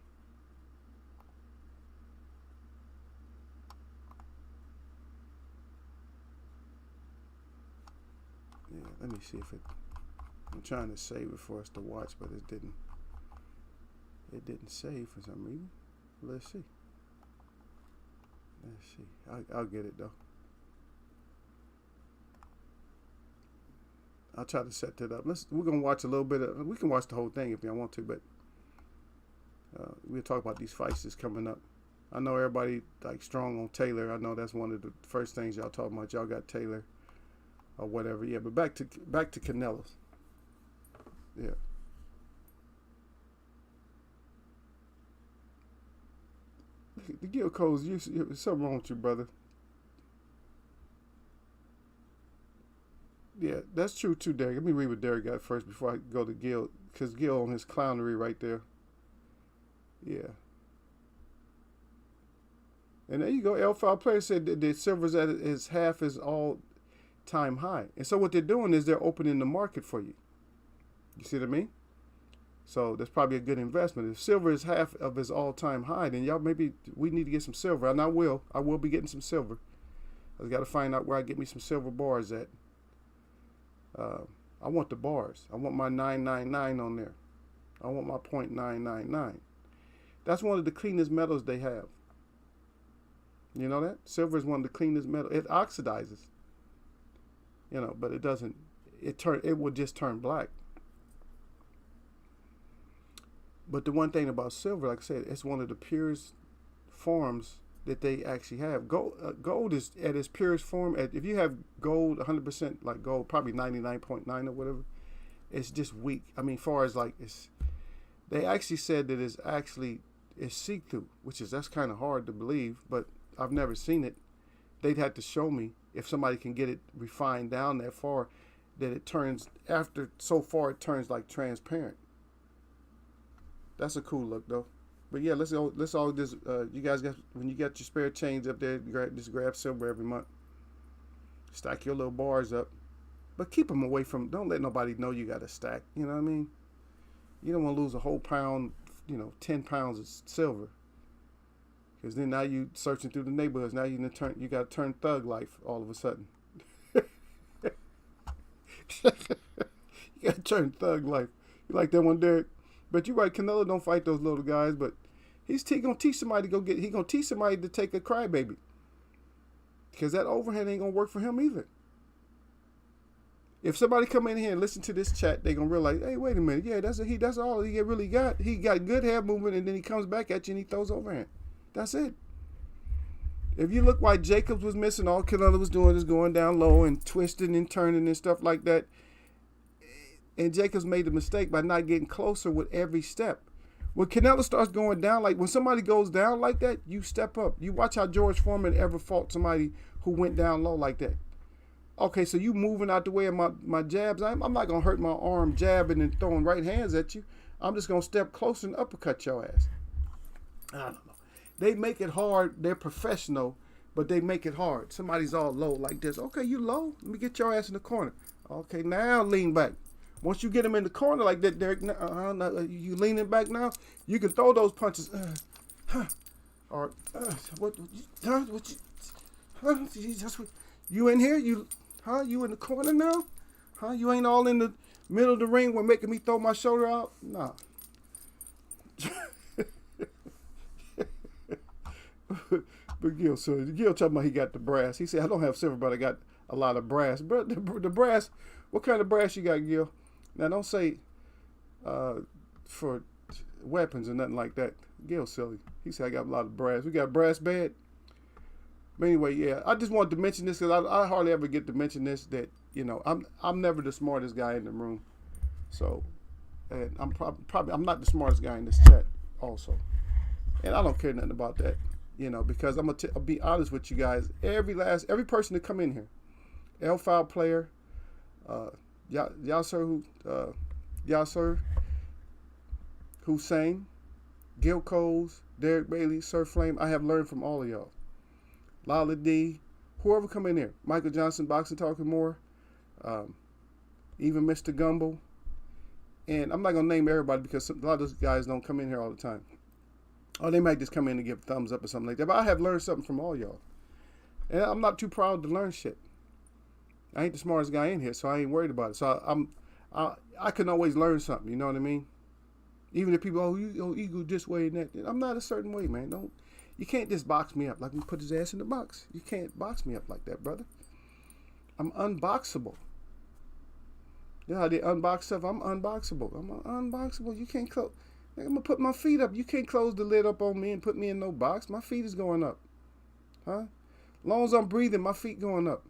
Yeah. Let me see if it. I'm trying to save it for us to watch, but it didn't. It didn't save for some reason. Let's see. I'll get it though. I'll try to set that up. We're gonna watch a little bit of. We can watch the whole thing if you want to, but we'll talk about these fights that's coming up. I know everybody like strong on Taylor. I know that's one of the first things y'all talking about. Y'all got Taylor or whatever. Yeah, but back to Canelo's. Yeah. The Gil Coles, something wrong with you, brother. Yeah, that's true too, Derek. Let me read what Derek got first before I go to Gil, because Gil on his clownery right there. Yeah. And there you go. L5 Player said that the Silver's at his half his all-time high. And so what they're doing is they're opening the market for you. You see what I mean? So that's probably a good investment. If silver is half of his all-time high, then y'all maybe we need to get some silver. And I will be getting some silver. I just got to find out where I get me some silver bars at. I want the bars. I want my 999 on there. I want my .999. That's one of the cleanest metals they have. You know that? Silver is one of the cleanest metals. It oxidizes. You know, but it doesn't. It will just turn black. But the one thing about silver, like I said, it's one of the purest forms that they actually have. Gold is at its purest form. If you have gold, 100% like gold, probably 99.9 or whatever, it's just weak. I mean, far as like they actually said that it's see-through, that's kind of hard to believe, but I've never seen it. They'd have to show me if somebody can get it refined down that far that it turns it turns like transparent. That's a cool look though. But yeah, let's all just you guys when you got your spare change up there, grab silver every month. Stack your little bars up, but keep them away from. Don't let nobody know you got a stack. You know what I mean? You don't want to lose a whole pound. 10 pounds of silver. Because then now you searching through the neighborhoods. Now you got to turn thug life all of a sudden. You got to turn thug life. You like that one, Derek? But you're right, Canelo don't fight those little guys, but he's gonna teach somebody to take a crybaby. Because that overhand ain't gonna work for him either. If somebody come in here and listen to this chat, they gonna realize, hey, wait a minute, yeah, that's all he really got. He got good head movement, and then he comes back at you and he throws overhand. That's it. If you look why Jacobs was missing, all Canelo was doing is going down low and twisting and turning and stuff like that. And Jacobs made the mistake by not getting closer with every step. When Canelo starts going down, like when somebody goes down like that, you step up. You watch how George Foreman ever fought somebody who went down low like that. Okay, so you moving out the way of my jabs. I'm not going to hurt my arm jabbing and throwing right hands at you. I'm just going to step closer and uppercut your ass. I don't know. They make it hard. They're professional, but they make it hard. Somebody's all low like this. Okay, you low? Let me get your ass in the corner. Okay, now lean back. Once you get them in the corner like that, Derek, you leaning back now, you can throw those punches. Or what? What? You in here? You in the corner now? You ain't all in the middle of the ring when making me throw my shoulder out? Nah. But Gil talking about he got the brass. He said, I don't have silver, but I got a lot of brass. But the brass, what kind of brass you got, Gil? Now, don't say for weapons or nothing like that. Gil's silly. He said, I got a lot of brass. We got brass bad. But anyway, yeah, I just wanted to mention this because I hardly ever get to mention this, that, I'm never the smartest guy in the room. So, and I'm probably I'm not the smartest guy in this chat also. And I don't care nothing about that, because I'm I'll be honest with you guys. Every person that come in here, L-File player, Yasser Hussein, Gil Coles, Derek Bailey, Sir Flame, I have learned from all of y'all. Lala D, whoever come in here, Michael Johnson, Boxing Talking More, even Mr. Gumble. And I'm not going to name everybody because a lot of those guys don't come in here all the time. Or they might just come in and give thumbs up or something like that. But I have learned something from all y'all. And I'm not too proud to learn shit. I ain't the smartest guy in here, so I ain't worried about it. So I can always learn something, you know what I mean? Even if people, you go this way and that. I'm not a certain way, man. You can't just box me up like we put his ass in the box. You can't box me up like that, brother. I'm unboxable. You know how they unbox stuff? I'm unboxable. I'm unboxable. You can't close. I'm going to put my feet up. You can't close the lid up on me and put me in no box. My feet is going up. As long as I'm breathing, my feet going up.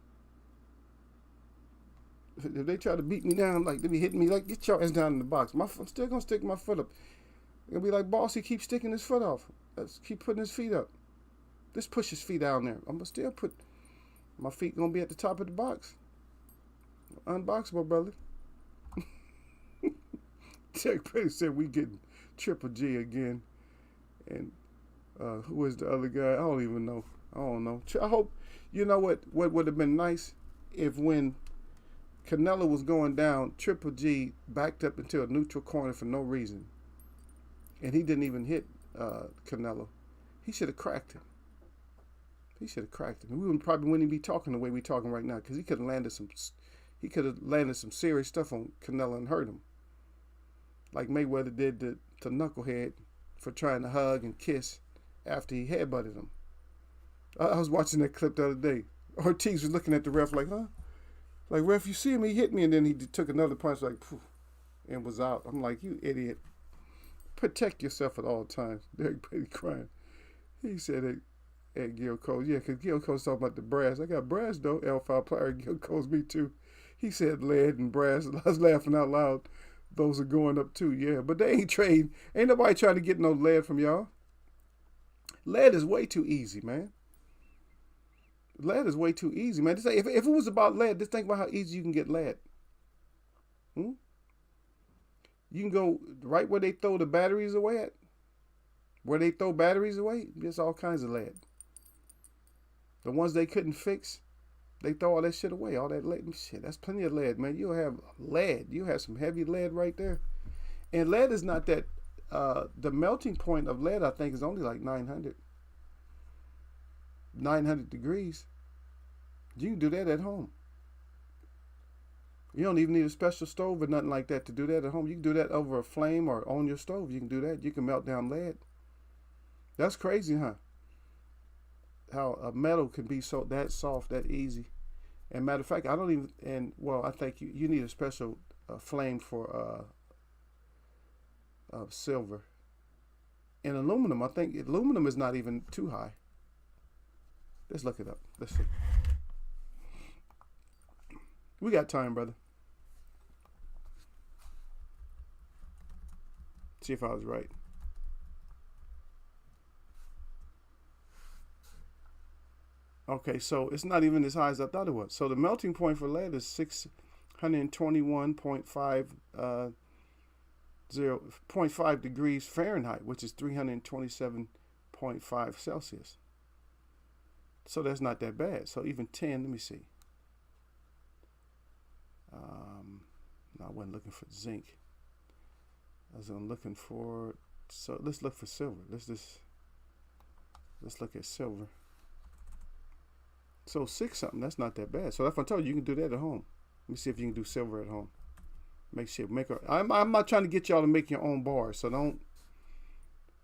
If they try to beat me down, like they be hitting me, like get your ass down in the box. I'm still going to stick my foot up. It'll be like, boss, he keeps sticking his foot off. Let's keep putting his feet up. Just push his feet down there. I'm going to still put my feet going to be at the top of the box. Unboxable, brother. Jack Petty said we getting Triple G again. And who is the other guy? I don't even know. I don't know. I hope, what would have been nice if when Canelo was going down, Triple G backed up into a neutral corner for no reason. And he didn't even hit Canelo. He should have cracked him. We probably wouldn't even be talking the way we're talking right now because he could have landed some serious stuff on Canelo and hurt him. Like Mayweather did to Knucklehead for trying to hug and kiss after he headbutted him. I was watching that clip the other day. Ortiz was looking at the ref like, huh? Like, ref, you see him, he hit me, and then he took another punch like, poof, and was out. I'm like, you idiot. Protect yourself at all times. Derek Petty crying. He said it at Gil Coles. Yeah, because Gil Coles talking about the brass. I got brass, though. L-File player, Gil Coles, me too. He said lead and brass. I was laughing out loud. Those are going up too, yeah. But they ain't trading. Ain't nobody trying to get no lead from y'all. Lead is way too easy, man. Lead is way too easy, man. If it was about lead, just think about how easy you can get lead. You can go right where they throw the batteries away at. Where they throw batteries away, there's all kinds of lead. The ones they couldn't fix, they throw all that shit away. All that lead, shit, that's plenty of lead, man. You'll have lead. You have some heavy lead right there. And lead is not that, the melting point of lead, I think, is only like 900 degrees. You can do that at home. You don't even need a special stove or nothing like that to do that at home. You can do that over a flame or on your stove. You can do that. You can melt down lead. That's crazy, huh? How a metal can be so that soft, that easy. And matter of fact, I don't even, I think you need a special flame for silver. And aluminum, I think aluminum is not even too high. Let's look it up. Let's see. We got time, brother. See if I was right. Okay, so it's not even as high as I thought it was. So the melting point for lead is 621.5 degrees Fahrenheit, which is 327.5 Celsius. So that's not that bad. So even 10, let me see. No, I wasn't looking for zinc. I was looking for. So let's look for silver. Let's look at silver. So 6 something. That's not that bad. So that's what I told you. You can do that at home. Let me see if you can do silver at home. I'm not trying to get y'all to make your own bars. So don't.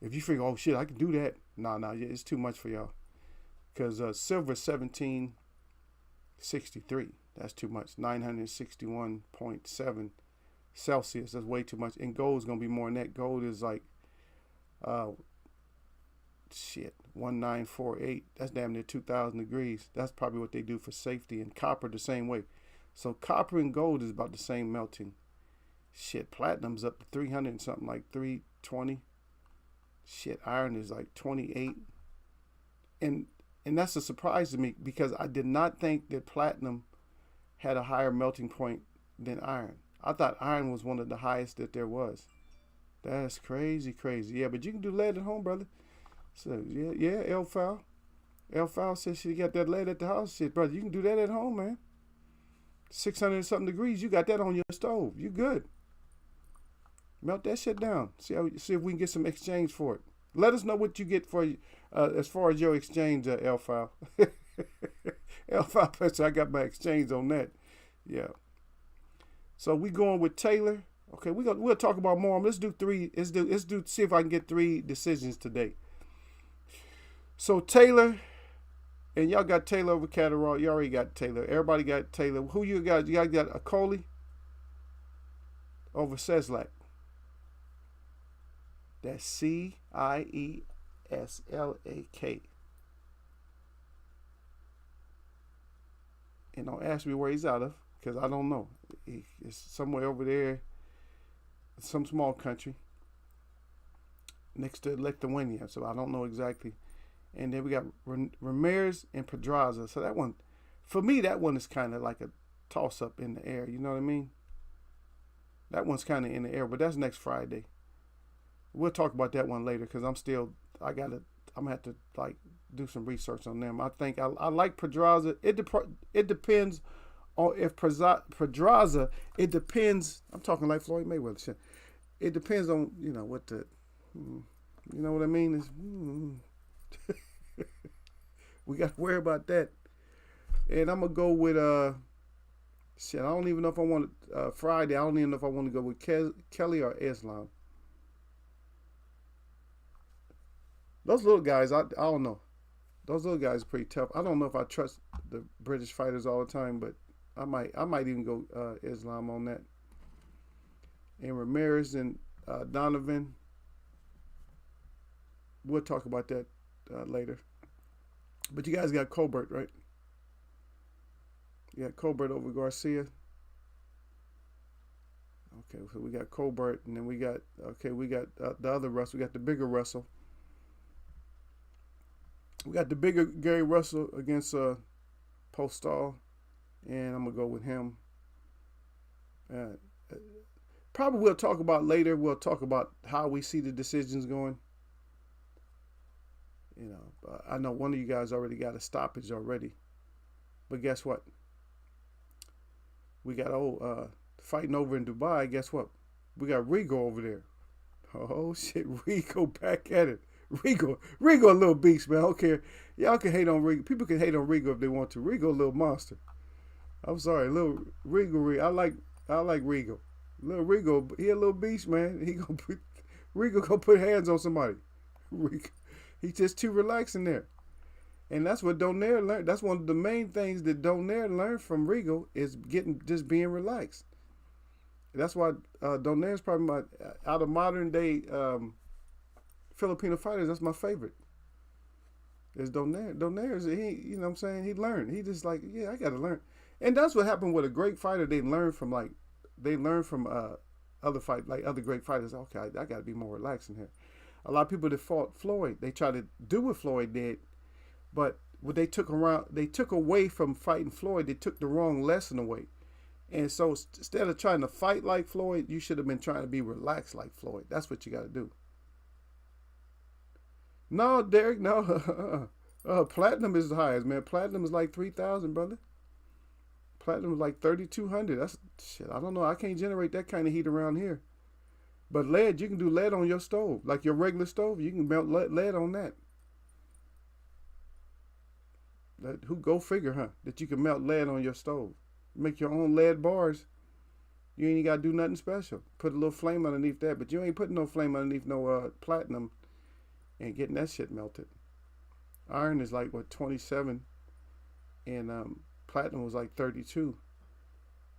If you figure, oh shit, I can do that. No, it's too much for y'all. Because silver 1763. That's too much. 961.7 Celsius. That's way too much. And gold's gonna be more than that. Gold is like 1948. That's damn near 2,000 degrees. That's probably what they do for safety. And copper the same way. So copper and gold is about the same melting. Shit, platinum's up to 300 and something, like 320. Shit, iron is like 28. And that's a surprise to me because I did not think that platinum had a higher melting point than iron. I thought iron was one of the highest that there was. That's crazy. Yeah, but you can do lead at home, brother. So, yeah, L-Foul. L-Foul says she got that lead at the house. Shit, brother, you can do that at home, man. 600 and something degrees, you got that on your stove. You good. Melt that shit down. See if we can get some exchange for it. Let us know what you get for as far as your exchange, L-File. L-File, I got my exchange on that. Yeah. So we going with Taylor. Okay, we'll talk about more. Let's do 3. Let's do. See if I can get 3 decisions today. So Taylor, and y'all got Taylor over Catterall. You already got Taylor. Everybody got Taylor. Who you got? You got Akoli over Seslak. That's Cieslak. And don't ask me where he's out of, because I don't know. It's somewhere over there, some small country next to Lithuania, so I don't know exactly. And then we got Ramirez and Pedraza. So that one, for me, that one is kind of like a toss-up in the air. You know what I mean? That one's kind of in the air, but that's next Friday. We'll talk about that one later because I'm gonna have to like do some research on them. I think I like Pedraza. It depends on if Pedraza. It depends. I'm talking like Floyd Mayweather shit. It depends on what the, you know what I mean. Is we got to worry about that. And I'm gonna go with shit. I don't even know if I want Friday. I don't even know if I want to go with Kelly or Islam. Those little guys, I don't know. Those little guys are pretty tough. I don't know if I trust the British fighters all the time, but I might even go Islam on that. And Ramirez and Donovan. We'll talk about that later. But you guys got Colbert, right? You got Colbert over Garcia. Okay, so we got Colbert, and then we got the other Russell. We got the bigger Russell. We got the bigger Gary Russell against Postall, and I'm gonna go with him. Probably we'll talk about later. We'll talk about how we see the decisions going. I know one of you guys already got a stoppage already, but guess what? We got fighting over in Dubai. Guess what? We got Rigo over there. Oh shit, Rigo back at it. Rigo a little beast, man. I don't care. Y'all can hate on Rigo. People can hate on Rigo if they want to. Rigo a little monster. I'm sorry, little Rigo. I like Rigo. Little Rigo, he a little beast, man. Rigo gonna put hands on somebody. Rigo, he's just too relaxed in there. And that's what Donaire learned. That's one of the main things that Donaire learned from Rigo is just being relaxed. That's why Donaire is probably out of modern day Filipino fighters, that's my favorite. Is Donaire. Donaire is you know what I'm saying? He learned. He just like, yeah, I gotta learn. And that's what happened with a great fighter. They learn from other great fighters. Okay, I gotta be more relaxed in here. A lot of people that fought Floyd, they tried to do what Floyd did, but what they took away from fighting Floyd, they took the wrong lesson away. And so instead of trying to fight like Floyd, you should have been trying to be relaxed like Floyd. That's what you got to do. No, Derek, no. Platinum is the highest, man. Platinum is like 3,000, brother. Platinum was like 3,200. That's shit. I don't know. I can't generate that kind of heat around here. But lead, you can do lead on your stove, like your regular stove. You can melt lead on that. Who go figure, huh? That you can melt lead on your stove. Make your own lead bars. You ain't got to do nothing special. Put a little flame underneath that, but you ain't putting no flame underneath no platinum and getting that shit melted. Iron is like, what, 27, and platinum was like 32.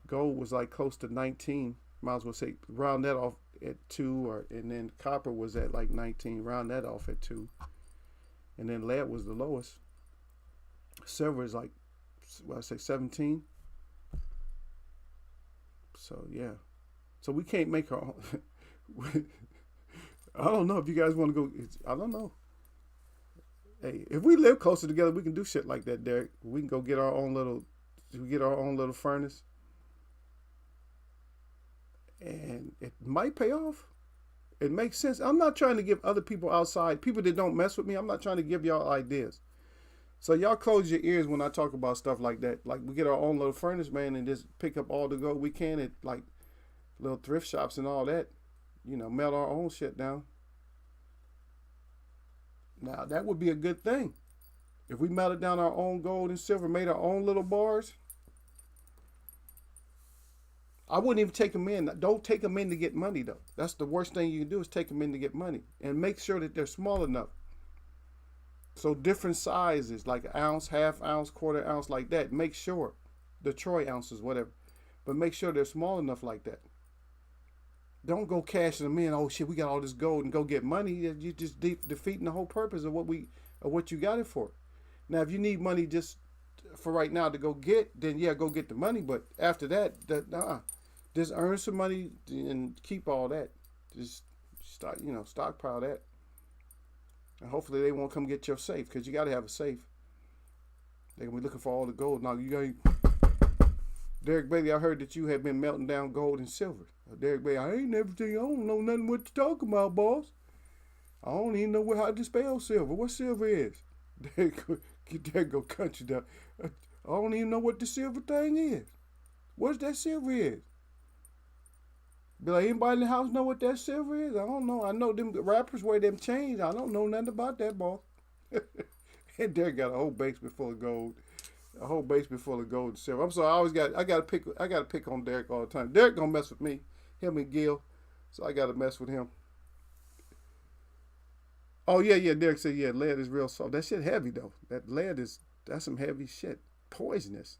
Gold was like close to 19. Might as well say round that off at 2, and then copper was at like 19. Round that off at 2, and then lead was the lowest. Silver is like, what I say, 17. So yeah, so we can't make our own. I don't know if you guys want to go. I don't know. Hey, if we live closer together, we can do shit like that, Derek. We can go get our own little furnace, and it might pay off. It makes sense. I'm not trying to give other people outside, people that don't mess with me, I'm not trying to give y'all ideas. So y'all close your ears when I talk about stuff like that. Like, we get our own little furnace, man, and just pick up all the gold we can at like little thrift shops and all that. You know, melt our own shit down. Now, that would be a good thing. If we melted down our own gold and silver, made our own little bars. I wouldn't even take them in. Don't take them in to get money, though. That's the worst thing you can do, is take them in to get money. And make sure that they're small enough. So different sizes, like an ounce, half ounce, quarter ounce, like that. Make sure. The troy ounces, whatever. But make sure they're small enough like that. Don't go cashing them in. Oh shit, we got all this gold and go get money. You're just defeating the whole purpose of what you got it for. Now, if you need money just for right now to go get, then yeah, go get the money. But after that, just earn some money and keep all that. Just stockpile that. And hopefully they won't come get your safe, because you got to have a safe. They're going to be looking for all the gold. Now, Derek Bailey, I heard that you have been melting down gold and silver. Derek Bailey, I don't know nothing what you're talking about, boss. I don't even know how to spell silver. What silver is? Derek go country down. I don't even know what the silver thing is. What's that silver is? Be like, anybody in the house know what that silver is? I don't know. I know them rappers wear them chains. I don't know nothing about that, boss. And Derek got a whole basement full of gold. A whole basement full of gold and silver. I'm sorry, I gotta pick on Derek all the time. Derek gonna mess with me. Him and Gil. So I gotta mess with him. Oh yeah, Derek said, yeah, lead is real soft. That shit heavy though. That's some heavy shit. Poisonous.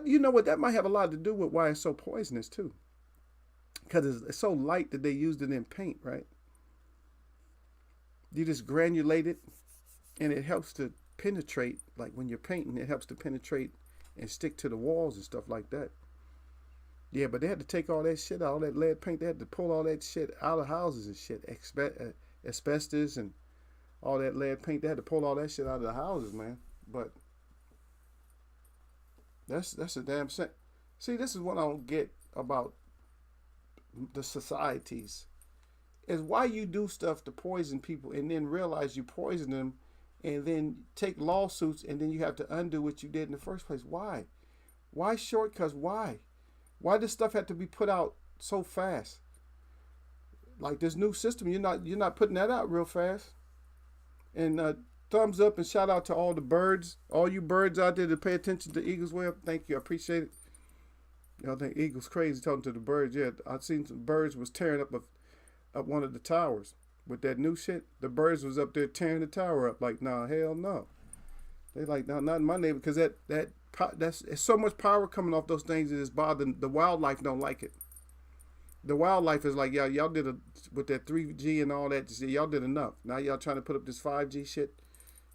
You know what, that might have a lot to do with why it's so poisonous too. Because it's so light that they used it in paint, right? You just granulate it, and it helps to penetrate, like when you're painting, it helps to penetrate and stick to the walls and stuff like that. Yeah, but they had to take all that shit out, all that lead paint. They had to pull all that shit out of houses and shit. Asbestos and all that lead paint. They had to pull all that shit out of the houses, man. But that's a damn shame. See, this is what I don't get about the societies. Is why you do stuff to poison people and then realize you poison them and then take lawsuits and then you have to undo what you did in the first place. Why? Why shortcuts? Why? Why does stuff have to be put out so fast? Like this new system, you're not putting that out real fast. And thumbs up and shout out to all the birds, all you birds out there that pay attention to Eagles Web. Thank you, I appreciate it. Y'all think Eagles crazy talking to the birds? Yeah, I've seen some birds was tearing up one of the towers with that new shit. The birds was up there tearing the tower up. Like, nah, hell no. They like, no, not in my neighborhood, because that's it's so much power coming off those things that it's bothering the wildlife. Don't like it. The wildlife is like, y'all did with that 3G and all that. Y'all did enough. Now y'all trying to put up this 5G shit.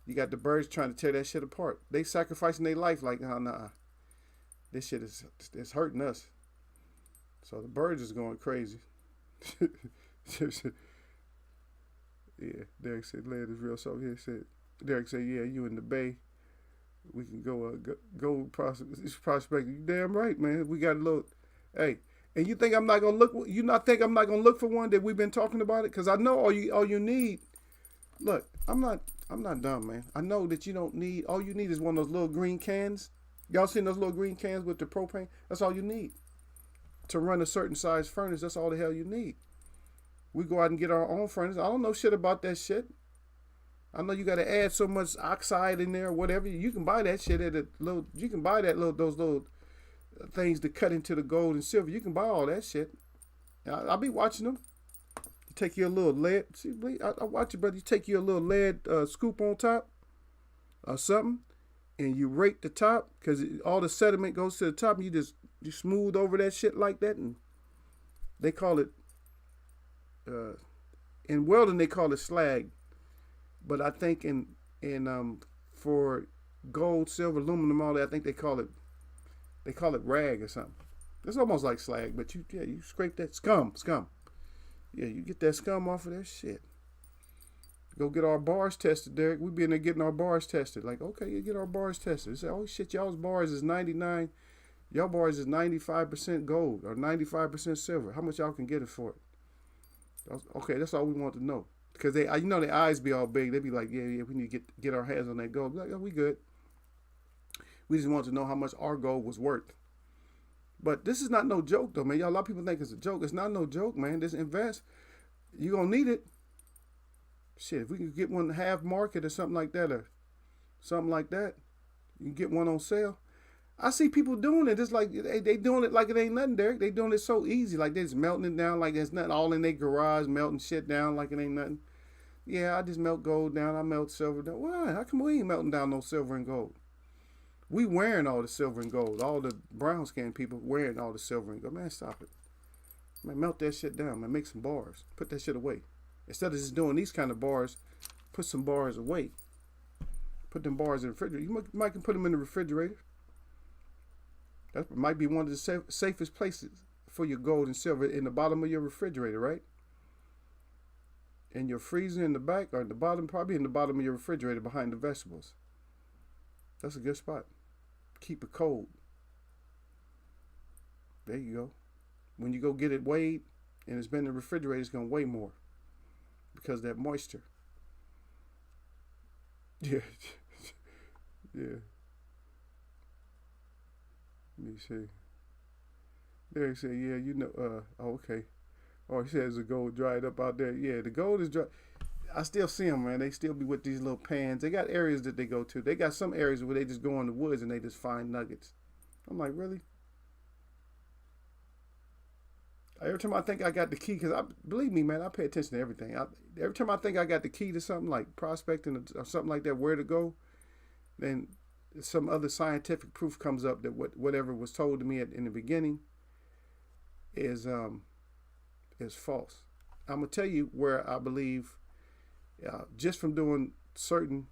You got the birds trying to tear that shit apart. They sacrificing their life like, nah. This shit is hurting us. So the birds is going crazy. Yeah, Derek said lead is real. So here said, Derek said, yeah, you in the Bay, we can go prospect. You damn right, man. We got a little, hey, and you think I'm not gonna look? You not think I'm not gonna look for one that we've been talking about it? Because I know all you need. Look, I'm not. I'm not dumb, man. I know that you don't need. All you need is one of those little green cans. Y'all seen those little green cans with the propane? That's all you need to run a certain size furnace. That's all the hell you need. We go out and get our own furnace. I don't know shit about that shit. I know you got to add so much oxide in there, or whatever. You can buy that shit at a little. You can buy that little those little things to cut into the gold and silver. You can buy all that shit. I'll be watching them. You take your little lead. See, I watch it, brother. You take your little lead scoop on top or something, and you rake the top because all the sediment goes to the top, and you smooth over that shit like that, and they call it in welding they call it slag, but I think in for gold, silver, aluminum, all that, I think they call it rag or something. It's almost like slag, but you scrape that scum. Yeah, you get that scum off of that shit. Go get our bars tested, Derek. We be in there getting our bars tested. Like, okay, you get our bars tested. They say, oh shit, y'all's bars is 99. Y'all bars is 95% gold or 95% silver. How much y'all can get it for it? Okay, that's all we want to know. Because they, you know, their eyes be all big. They be like, yeah, we need to get our hands on that gold. Like, oh, we good. We just want to know how much our gold was worth. But this is not no joke, though, man. Y'all, a lot of people think it's a joke. It's not no joke, man. Just invest. You're going to need it. Shit, if we can get one half market or something like that, you can get one on sale. I see people doing it. It's like they doing it like it ain't nothing, Derek. They doing it so easy. Like they just melting it down like there's nothing, all in their garage, melting shit down like it ain't nothing. Yeah, I just melt gold down. I melt silver down. Why? How come we ain't melting down no silver and gold? We wearing all the silver and gold. All the brown skinned people wearing all the silver and gold. Man, stop it. Man, melt that shit down, man. Make some bars. Put that shit away. Instead of just doing these kind of bars, put some bars away. Put them bars in the refrigerator. You might can put them in the refrigerator. That might be one of the safest places for your gold and silver, in the bottom of your refrigerator, right? In your freezer in the back, or in the bottom, probably in the bottom of your refrigerator behind the vegetables. That's a good spot. Keep it cold. There you go. When you go get it weighed and it's been in the refrigerator, it's going to weigh more because of that moisture. Yeah. Yeah. Let me see. Derek said, yeah, you know, okay. Oh, he says the gold dried up out there. Yeah, the gold is dry. I still see them, man. They still be with these little pans. They got areas that they go to. They got some areas where they just go in the woods and they just find nuggets. I'm like, really? Every time I think I got the key, because believe me, man, I pay attention to everything. Every time I think I got the key to something like prospecting or something like that, where to go, then some other scientific proof comes up that whatever was told to me in the beginning is false. I'm gonna tell you where I believe, just from doing certain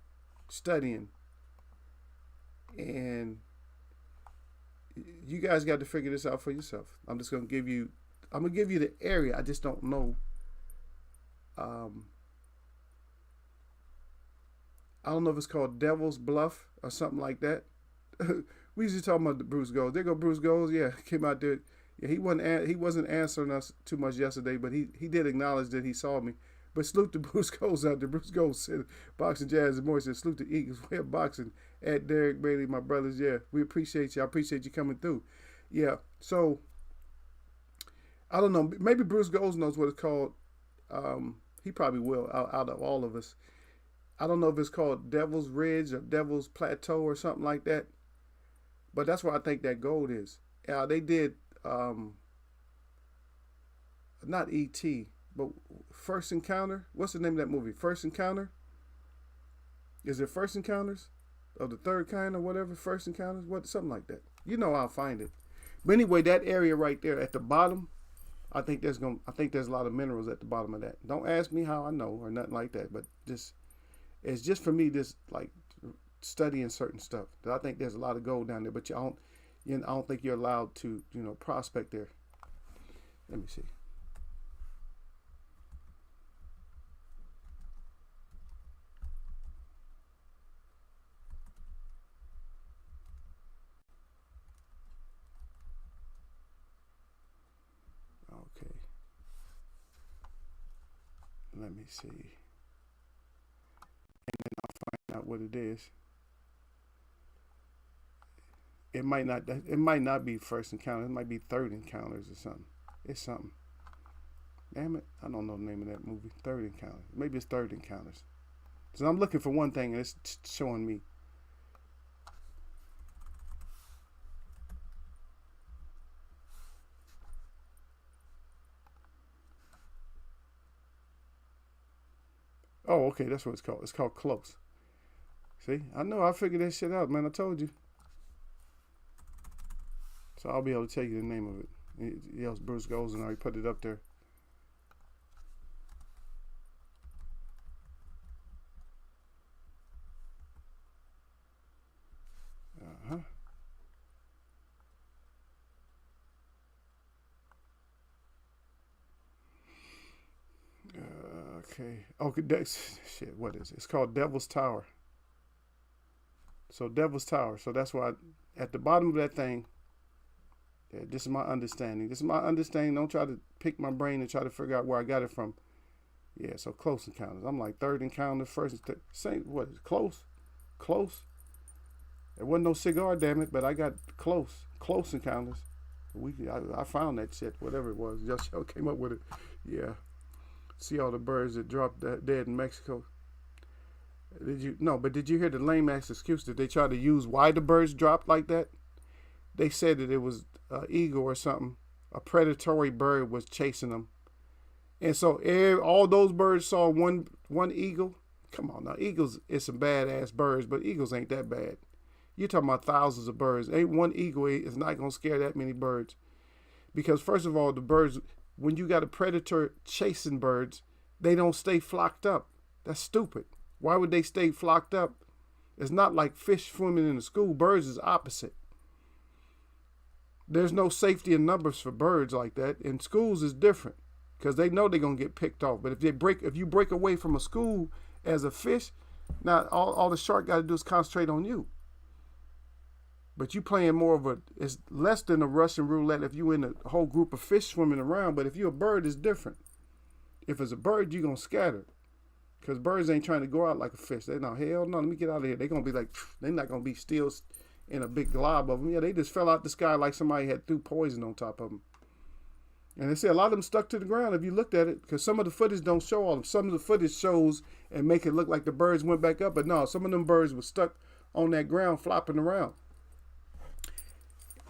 studying, and you guys got to figure this out for yourself. I'm gonna give you the area. I just don't know. I don't know if it's called Devil's Bluff or something like that. We usually talking about the Bruce Goes. There go Bruce Goes. Yeah, came out there. Yeah, he wasn't answering us too much yesterday, but he did acknowledge that he saw me. But salute to Bruce Goes out there. Bruce Goes said, Boxing Jazz and Moore said, salute to Eagles. We're boxing at Derek Bailey, my brothers. Yeah, we appreciate you. I appreciate you coming through. Yeah, so I don't know. Maybe Bruce Goes knows what it's called. He probably will out of all of us. I don't know if it's called Devil's Ridge or Devil's Plateau or something like that. But that's where I think that gold is. They did, not E.T., but First Encounter. What's the name of that movie? First Encounter? Is it First Encounters? Of the third kind or whatever? First Encounters? Something like that. You know I'll find it. But anyway, that area right there at the bottom, I think there's a lot of minerals at the bottom of that. Don't ask me how I know or nothing like that, but it's just for me, just like studying certain stuff. I think there's a lot of gold down there, but I don't think you're allowed to, prospect there. Let me see. Okay. Let me see. And then I'll what it is. It might not be first encounters. It might be third encounters or something. It's something. Damn it, I don't know the name of that movie. Third encounters. Maybe it's third encounters. So I'm looking for one thing and it's showing me. Oh, okay, that's what it's called. It's called Close. See, I know. I figured that shit out, man. I told you. So I'll be able to tell you the name of it. Yes, Bruce goes and I put it up there. Uh-huh. Okay. Okay, that's shit. What is it? It's called Devil's Tower. So Devil's Tower. So that's why at the bottom of that thing, yeah, this is my understanding. This is my understanding. Don't try to pick my brain and try to figure out where I got it from. Yeah, so close encounters. I'm like third encounter, first. Same. What is it? Close? Close? It wasn't no cigar, damn it, but I got close. Close encounters. I found that shit, whatever it was. Just came up with it. Yeah. See all the birds that dropped dead in Mexico. Did you hear the lame ass excuse that they tried to use why the birds dropped like that? They said that it was an eagle or something. A predatory bird was chasing them. And so all those birds saw one eagle. Come on now, eagles is some badass birds, but eagles ain't that bad. You're talking about thousands of birds. Ain't one eagle is not going to scare that many birds. Because first of all, the birds, when you got a predator chasing birds, they don't stay flocked up. That's stupid. Why would they stay flocked up? It's not like fish swimming in the school. Birds is opposite. There's no safety in numbers for birds like that. In schools is different because they know they're going to get picked off. But if you break away from a school as a fish, now all the shark got to do is concentrate on you. But you playing more of it's less than a Russian roulette if you in a whole group of fish swimming around. But if you're a bird, it's different. If it's a bird, you're going to scatter. Because birds ain't trying to go out like a fish. They know, hell no, let me get out of here. They're going to be like, they're not going to be still in a big glob of them. Yeah, they just fell out the sky like somebody had threw poison on top of them. And they say a lot of them stuck to the ground if you looked at it. Because some of the footage don't show all of them. Some of the footage shows and make it look like the birds went back up. But no, some of them birds were stuck on that ground flopping around.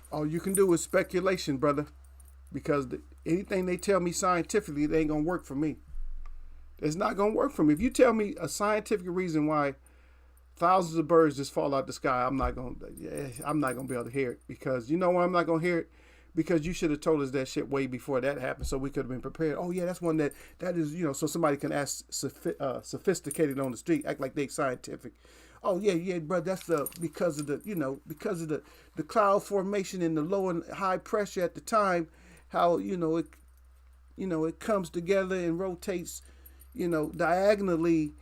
All you can do is speculation, brother. Because anything they tell me scientifically, they ain't going to work for me. It's not going to work for me. If you tell me a scientific reason why thousands of birds just fall out the sky, I'm not going to be able to hear it. Because you know why I'm not going to hear it? Because you should have told us that shit way before that happened so we could have been prepared. Oh, yeah, that's one that is, so somebody can ask sophisticated on the street, act like they scientific. Oh, yeah, bro, that's because of the cloud formation and the low and high pressure at the time, how, it comes together and rotates, diagonally,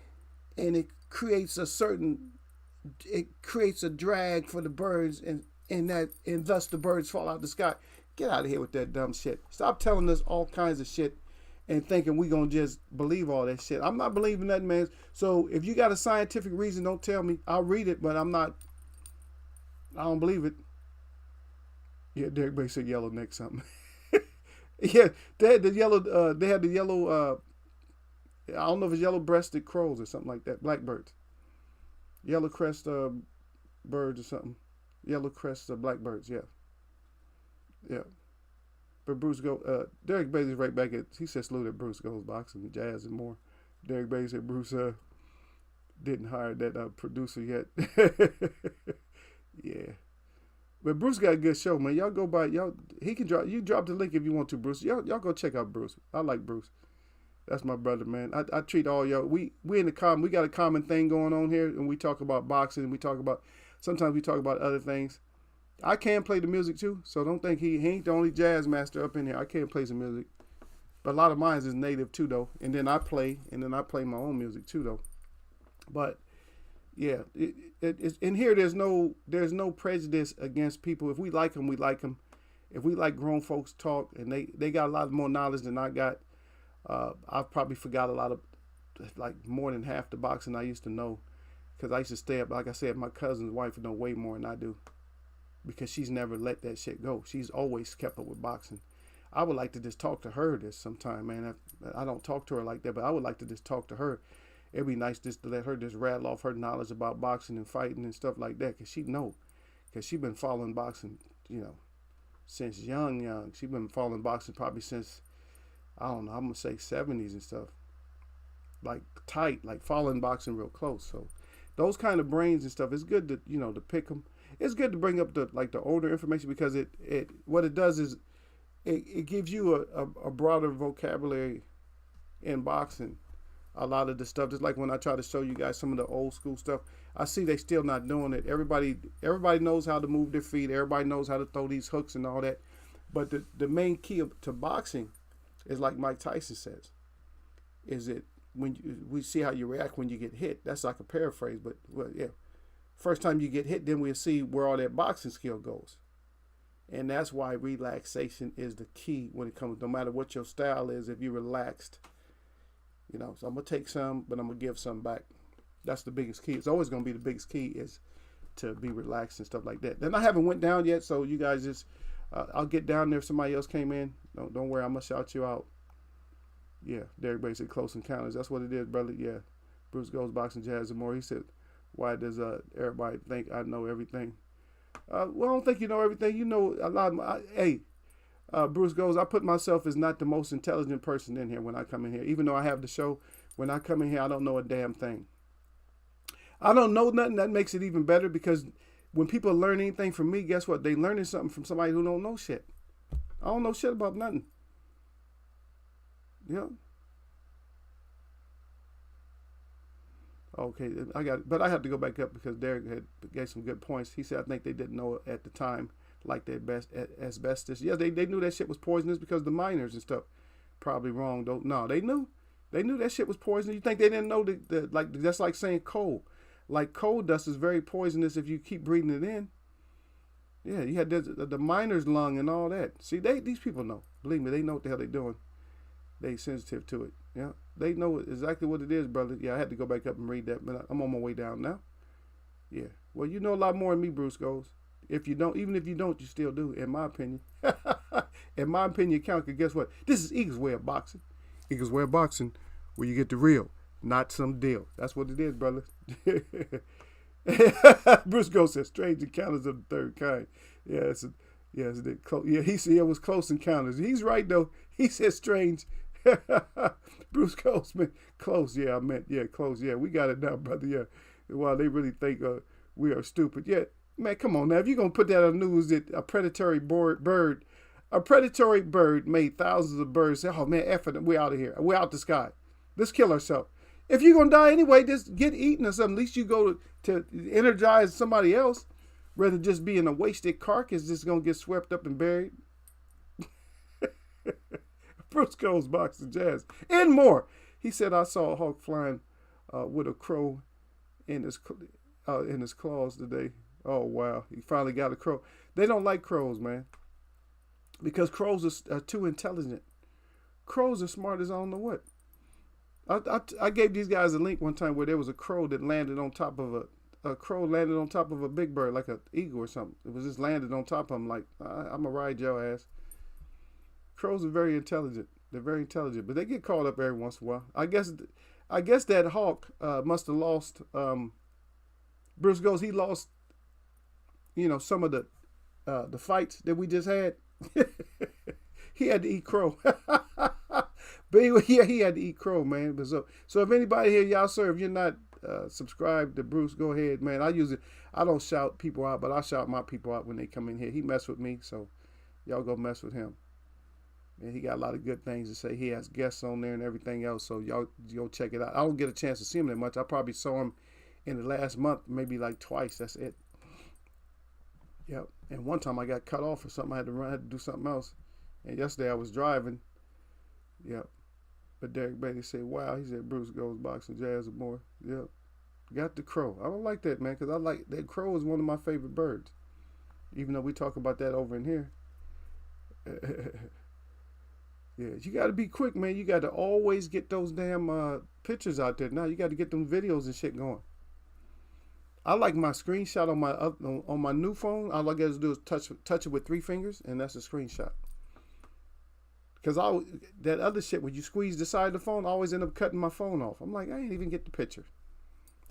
and it creates a drag for the birds and thus the birds fall out the sky. Get out of here with that dumb shit. Stop telling us all kinds of shit and thinking we gonna just believe all that shit. I'm not believing that, man. So if you got a scientific reason, don't tell me. I'll read it, but I don't believe it. Yeah, Derek Bay said yellow neck something. Yeah, they had the yellow, I don't know if it's yellow-breasted crows or something like that. Blackbirds. Yellow crest birds or something. Yellow crest blackbirds, yeah. Yeah. But Bruce Derek Bailey's right back he said salute at Bruce Goes Boxing, Jazz, and more. Derek Bailey said Bruce didn't hire that producer yet. Yeah. But Bruce got a good show, man. Y'all go by, you drop the link if you want to, Bruce. Y'all go check out Bruce. I like Bruce. That's my brother, man. I treat all y'all. We in the we got a common thing going on here, and we talk about boxing, and sometimes we talk about other things. I can play the music too, so don't think he ain't the only jazz master up in here. I can play some music, but a lot of mine is native too, though. And then I play my own music too, though. But yeah, it's in here. There's no prejudice against people. If we like them, we like them. If we like grown folks talk, and they got a lot more knowledge than I got. I've probably forgot a lot of, like more than half the boxing I used to know. Because I used to stay up, like I said, my cousin's wife know way more than I do. Because she's never let that shit go. She's always kept up with boxing. I would like to just talk to her this sometime, man. I don't talk to her like that, but I would like to just talk to her. It'd be nice just to let her just rattle off her knowledge about boxing and fighting and stuff like that. Because she know. Because she been following boxing, since young. She been following boxing probably since, I don't know, I'm going to say 70s and stuff. Like tight, like following boxing real close. So those kind of brains and stuff, it's good to, to pick them. It's good to bring up the older information because what it does is it gives you a broader vocabulary in boxing. A lot of the stuff, just like when I try to show you guys some of the old school stuff, I see they still not doing it. Everybody knows how to move their feet. Everybody knows how to throw these hooks and all that. But the main key to boxing is like Mike Tyson says, is it we see how you react when you get hit. That's like a paraphrase, but well, yeah. First time you get hit, then we'll see where all that boxing skill goes. And that's why relaxation is the key when it comes, no matter what your style is, if you're relaxed. So I'm going to take some, but I'm going to give some back. That's the biggest key. It's always going to be the biggest key is to be relaxed and stuff like that. Then I haven't went down yet, so you guys just, I'll get down there if somebody else came in. Don't worry, I'm going to shout you out. Yeah, Derek Bay said Close Encounters. That's what it is, brother. Yeah. Bruce Goes Boxing, Jazz, and more. He said, why does everybody think I know everything? Well, I don't think you know everything. You know a lot. Bruce Goes, I put myself as not the most intelligent person in here when I come in here. Even though I have the show, when I come in here, I don't know a damn thing. I don't know nothing. That makes it even better because when people learn anything from me, guess what? They learning something from somebody who don't know shit. I don't know shit about nothing. Yeah. Okay, but I have to go back up because Derek gave some good points. He said I think they didn't know at the time, like the asbestos. Yeah, they knew that shit was poisonous because the miners and stuff. Probably wrong though. No, they knew that shit was poisonous. You think they didn't know that like that's like saying coal. Like coal dust is very poisonous if you keep breathing it in. Yeah, you had the miner's lung and all that. See, these people know. Believe me, they know what the hell they're doing. They sensitive to it. Yeah, they know exactly what it is, brother. Yeah, I had to go back up and read that, but I'm on my way down now. Yeah, well, you know a lot more than me, Bruce Goes. If you don't, even if you don't, you still do, in my opinion. In my opinion, count, because guess what? This is Eagles' way of boxing. Eagles' way of boxing, where you get the real, not some deal. That's what it is, brother. Bruce Goes says, strange encounters of the third kind. Yeah, he said it was close encounters. He's right, though. He said strange. Bruce Goes, man, close. Yeah, I meant, yeah, close. Yeah, we got it now, brother. Yeah, while they really think we are stupid. Yeah, man, come on now. If you're going to put that on the news that a predatory bird made thousands of birds say, oh, man, F it, we're out of here. We're out the sky. Let's kill ourselves. If you're going to die anyway, just get eaten or something. At least you go to energize somebody else rather than just being a wasted carcass just going to get swept up and buried. Bruce Goes Boxing, Jazz, and more. He said, I saw a hawk flying with a crow in his claws today. Oh, wow. He finally got a crow. They don't like crows, man, because crows are too intelligent. Crows are smart as I don't know what. I gave these guys a link one time where there was a crow that landed on top of a big bird, like an eagle or something. It was just landed on top of him like, I'm going to ride your ass. Crows are very intelligent. They're very intelligent, but they get caught up every once in a while. I guess that hawk must have lost. Bruce Goes, he lost, some of the fights that we just had. He had to eat crow. But anyway, yeah, he had to eat crow, man. But so if anybody here, y'all, sir, if you're not subscribed to Bruce, go ahead, man. I don't shout people out, but I shout my people out when they come in here. He mess with me, so y'all go mess with him. And he got a lot of good things to say. He has guests on there and everything else, so y'all go check it out. I don't get a chance to see him that much. I probably saw him in the last month, maybe like twice. That's it. Yep. And one time I got cut off or something. I had to do something else. And yesterday I was driving. Yep. But Derek Bailey said, wow. He said, Bruce Goes Boxing, Jazz, and more. Yep. Got the crow. I don't like that, man, because I like that crow is one of my favorite birds. Even though we talk about that over in here. Yeah, you got to be quick, man. You got to always get those damn pictures out there. Now you got to get them videos and shit going. I like my screenshot on my on my new phone. All I got to do is touch it with 3 fingers, and that's a screenshot. Because that other shit, when you squeeze the side of the phone, I always end up cutting my phone off. I'm like, I ain't even get the picture.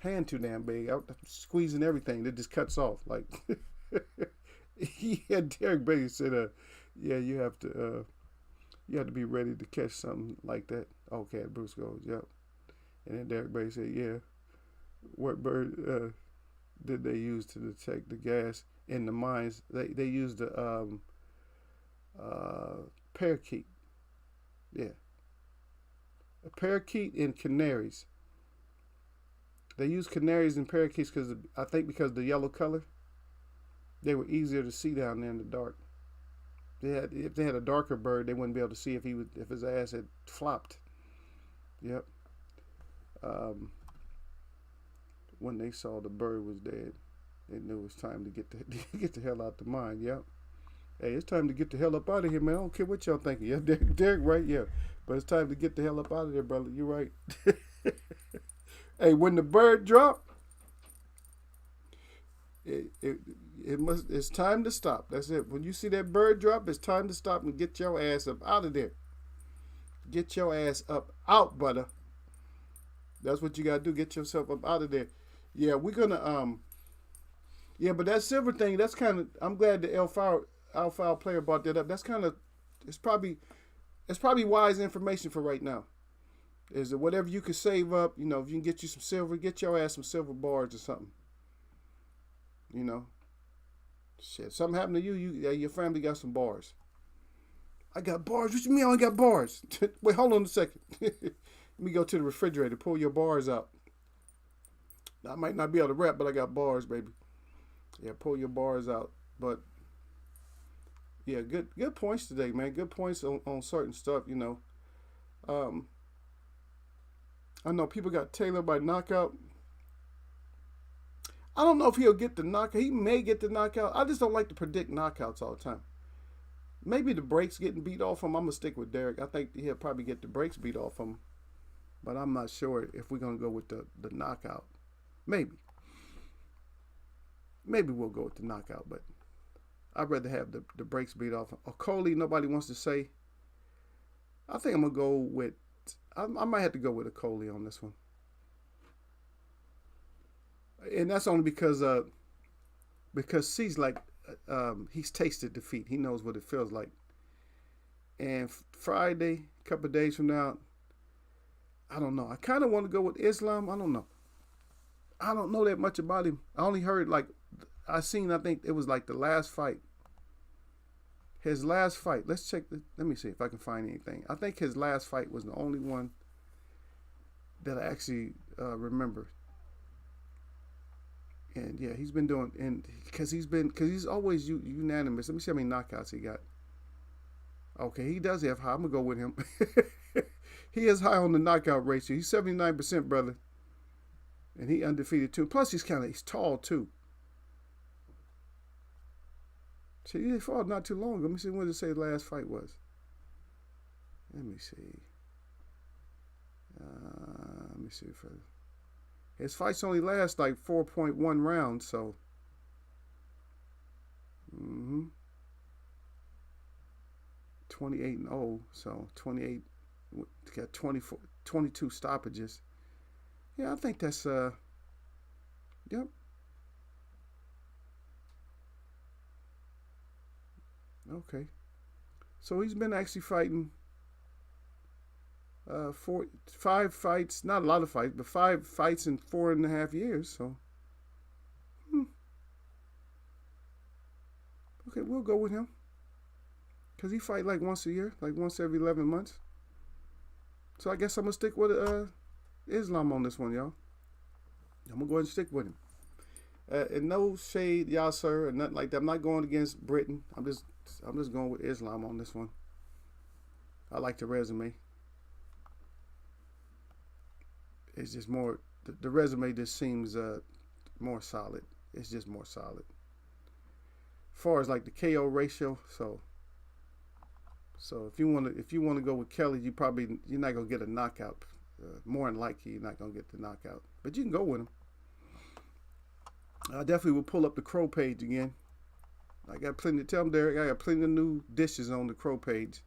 Hand too damn big. I'm squeezing everything. It just cuts off. Like, yeah, Derek Bailey said, yeah, you have to be ready to catch something like that. Okay, Bruce goes, yep. And then Derek Bailey said, yeah, what bird did they use to detect the gas in the mines? They used the parakeet. Yeah. A parakeet and canaries. They use canaries and parakeets because of the yellow color. They were easier to see down there in the dark. If they had a darker bird, they wouldn't be able to see if his ass had flopped. Yep. When they saw the bird was dead, they knew it was time to get the hell out the mine. Yep. Hey, it's time to get the hell up out of here, man. I don't care what y'all thinking. Yeah, Derek, right? Yeah. But it's time to get the hell up out of there, brother. You're right. Hey, when the bird dropped, it's time to stop. That's it. When you see that bird drop, it's time to stop and get your ass up out of there. Get your ass up out, brother. That's what you gotta do. Get yourself up out of there. Yeah, we're gonna yeah, but that silver thing, that's kind of, I'm glad the Alpha player brought that up. That's kind of, it's probably wise information for right now. Is that whatever you can save up, if you can get you some silver, get your ass some silver bars or something. Shit, something happened to you, your family got some bars. I got bars. What you mean I only got bars? Wait, hold on a second. Let me go to the refrigerator, pull your bars out. I might not be able to rap, but I got bars, baby. Yeah, pull your bars out. But yeah, good points today, man. Good points on certain stuff, I know people got Taylor by knockout. I don't know if he'll get the knockout. He may get the knockout. I just don't like to predict knockouts all the time. Maybe the brakes getting beat off him. I'm going to stick with Derek. I think he'll probably get the brakes beat off him. But I'm not sure if we're going to go with the knockout. Maybe. Maybe we'll go with the knockout. But I'd rather have the brakes beat off him. Coley, nobody wants to say. I think I'm going to go with, I might have to go with a Coley on this one. And that's only because C's like, he's tasted defeat. He knows what it feels like. And Friday, a couple of days from now, I don't know. I kind of want to go with Islam. I don't know. I don't know that much about him. I only heard I think it was like the last fight. His last fight. Let's check. Let me see if I can find anything. I think his last fight was the only one that I actually remember. And yeah, he's been doing, and because he's always unanimous. Let me see how many knockouts he got. Okay, he does have high. I'm gonna go with him. He is high on the knockout ratio. He's 79%, brother, and he undefeated too. Plus, he's tall too. See, he fought not too long ago. Let me see when did it say the last fight was. Let me see. Let me see further. His fights only last like 4.1 rounds, so. 28-0, so 28, got 24, 22 stoppages. Yeah, I think that's, yep. Okay. So he's been actually fighting 5 fights, not a lot of fights, but 5 fights in 4.5 years. So, okay, we'll go with him because he fight like once a year, like once every 11 months. So I guess I'm gonna stick with Islam on this one, y'all. I'm gonna go ahead and stick with him. And no shade, y'all, sir, or nothing like that. I'm not going against Britain. I'm just going with Islam on this one. I like the resume. It's just more, the resume just seems more solid. It's just more solid. As far as like the KO ratio, so if you want to go with Kelly, you're not gonna get a knockout. More than likely, you're not gonna get the knockout, but you can go with him. I definitely will pull up the Crow page again. I got plenty. Tell them, Derek, I got plenty of new dishes on the Crow page.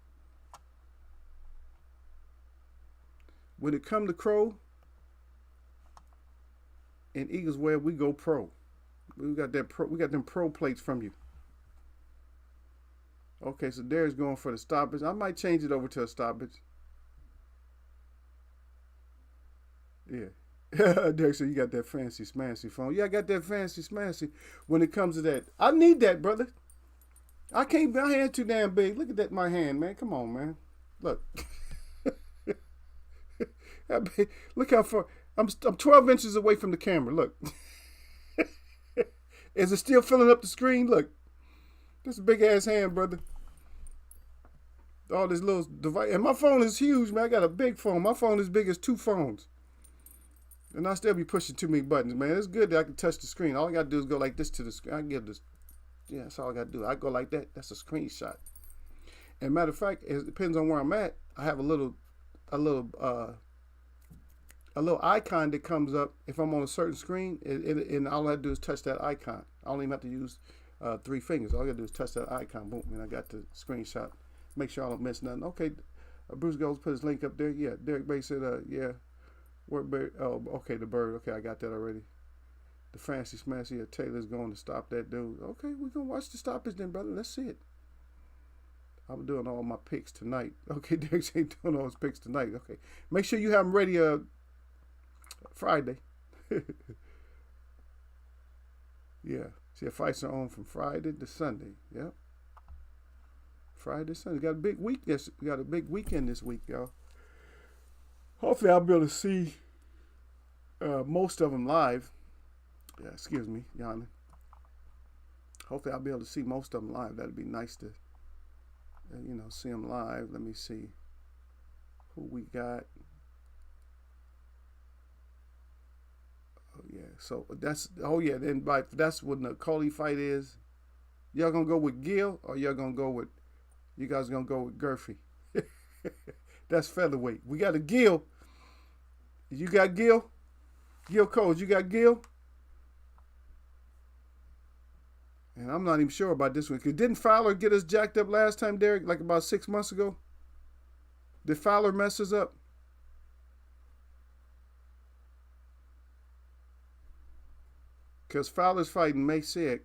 When it come to Crow and Eagles wear, we go pro. We got that pro. We got them pro plates from you. Okay, so Derek's going for the stoppage. I might change it over to a stoppage. Yeah. Derek said, you got that fancy smancy phone. Yeah, I got that fancy smancy. When it comes to that, I need that, brother. I can't, my hand too damn big. Look at that, my hand, man. Come on, man. Look. Look how far. I'm 12 inches away from the camera. Look. Is it still filling up the screen? Look. This a big ass hand, brother. All this little device. And my phone is huge, man. I got a big phone. My phone is big as 2 phones. And I still be pushing too many buttons, man. It's good that I can touch the screen. All I got to do is go like this to the screen. I can give this. Yeah, that's all I got to do. I go like that. That's a screenshot. And matter of fact, it depends on where I'm at. I have a little icon that comes up if I'm on a certain screen, and all I have to do is touch that icon. I don't even have to use 3 fingers. All I got to do is touch that icon. Boom, and I got the screenshot. Make sure I don't miss nothing. Okay, Bruce Goes put his link up there. Yeah, Derek Bay said, yeah. Where bird? Oh, okay, the bird. Okay, I got that already. The fancy smashy Taylor's going to stop that dude. Okay, we're going to watch the stoppage then, brother. Let's see it. I'm doing all my picks tonight. Okay, Derek's ain't doing all his picks tonight. Okay, make sure you have them ready Friday. Yeah, see, fights are on from Friday to Sunday. Yep. Friday to Sunday. Got a big week. Yes, we got a big weekend this week, y'all. Hopefully, I'll be able to see most of them live. Yeah, excuse me, yawning. Hopefully, I'll be able to see most of them live. That'd be nice to, see them live. Let me see who we got. Oh yeah, so that's Then that's what the Coley fight is. Y'all gonna go with Gil, or y'all gonna go with? You guys gonna go with Gurfee? That's featherweight. We got a Gil. You got Gil? Gil Coles, you got Gil? And I'm not even sure about this one. Cause didn't Fowler get us jacked up last time, Derek? Like about 6 months ago? Did Fowler mess us up? Because Fowler's fighting Masick,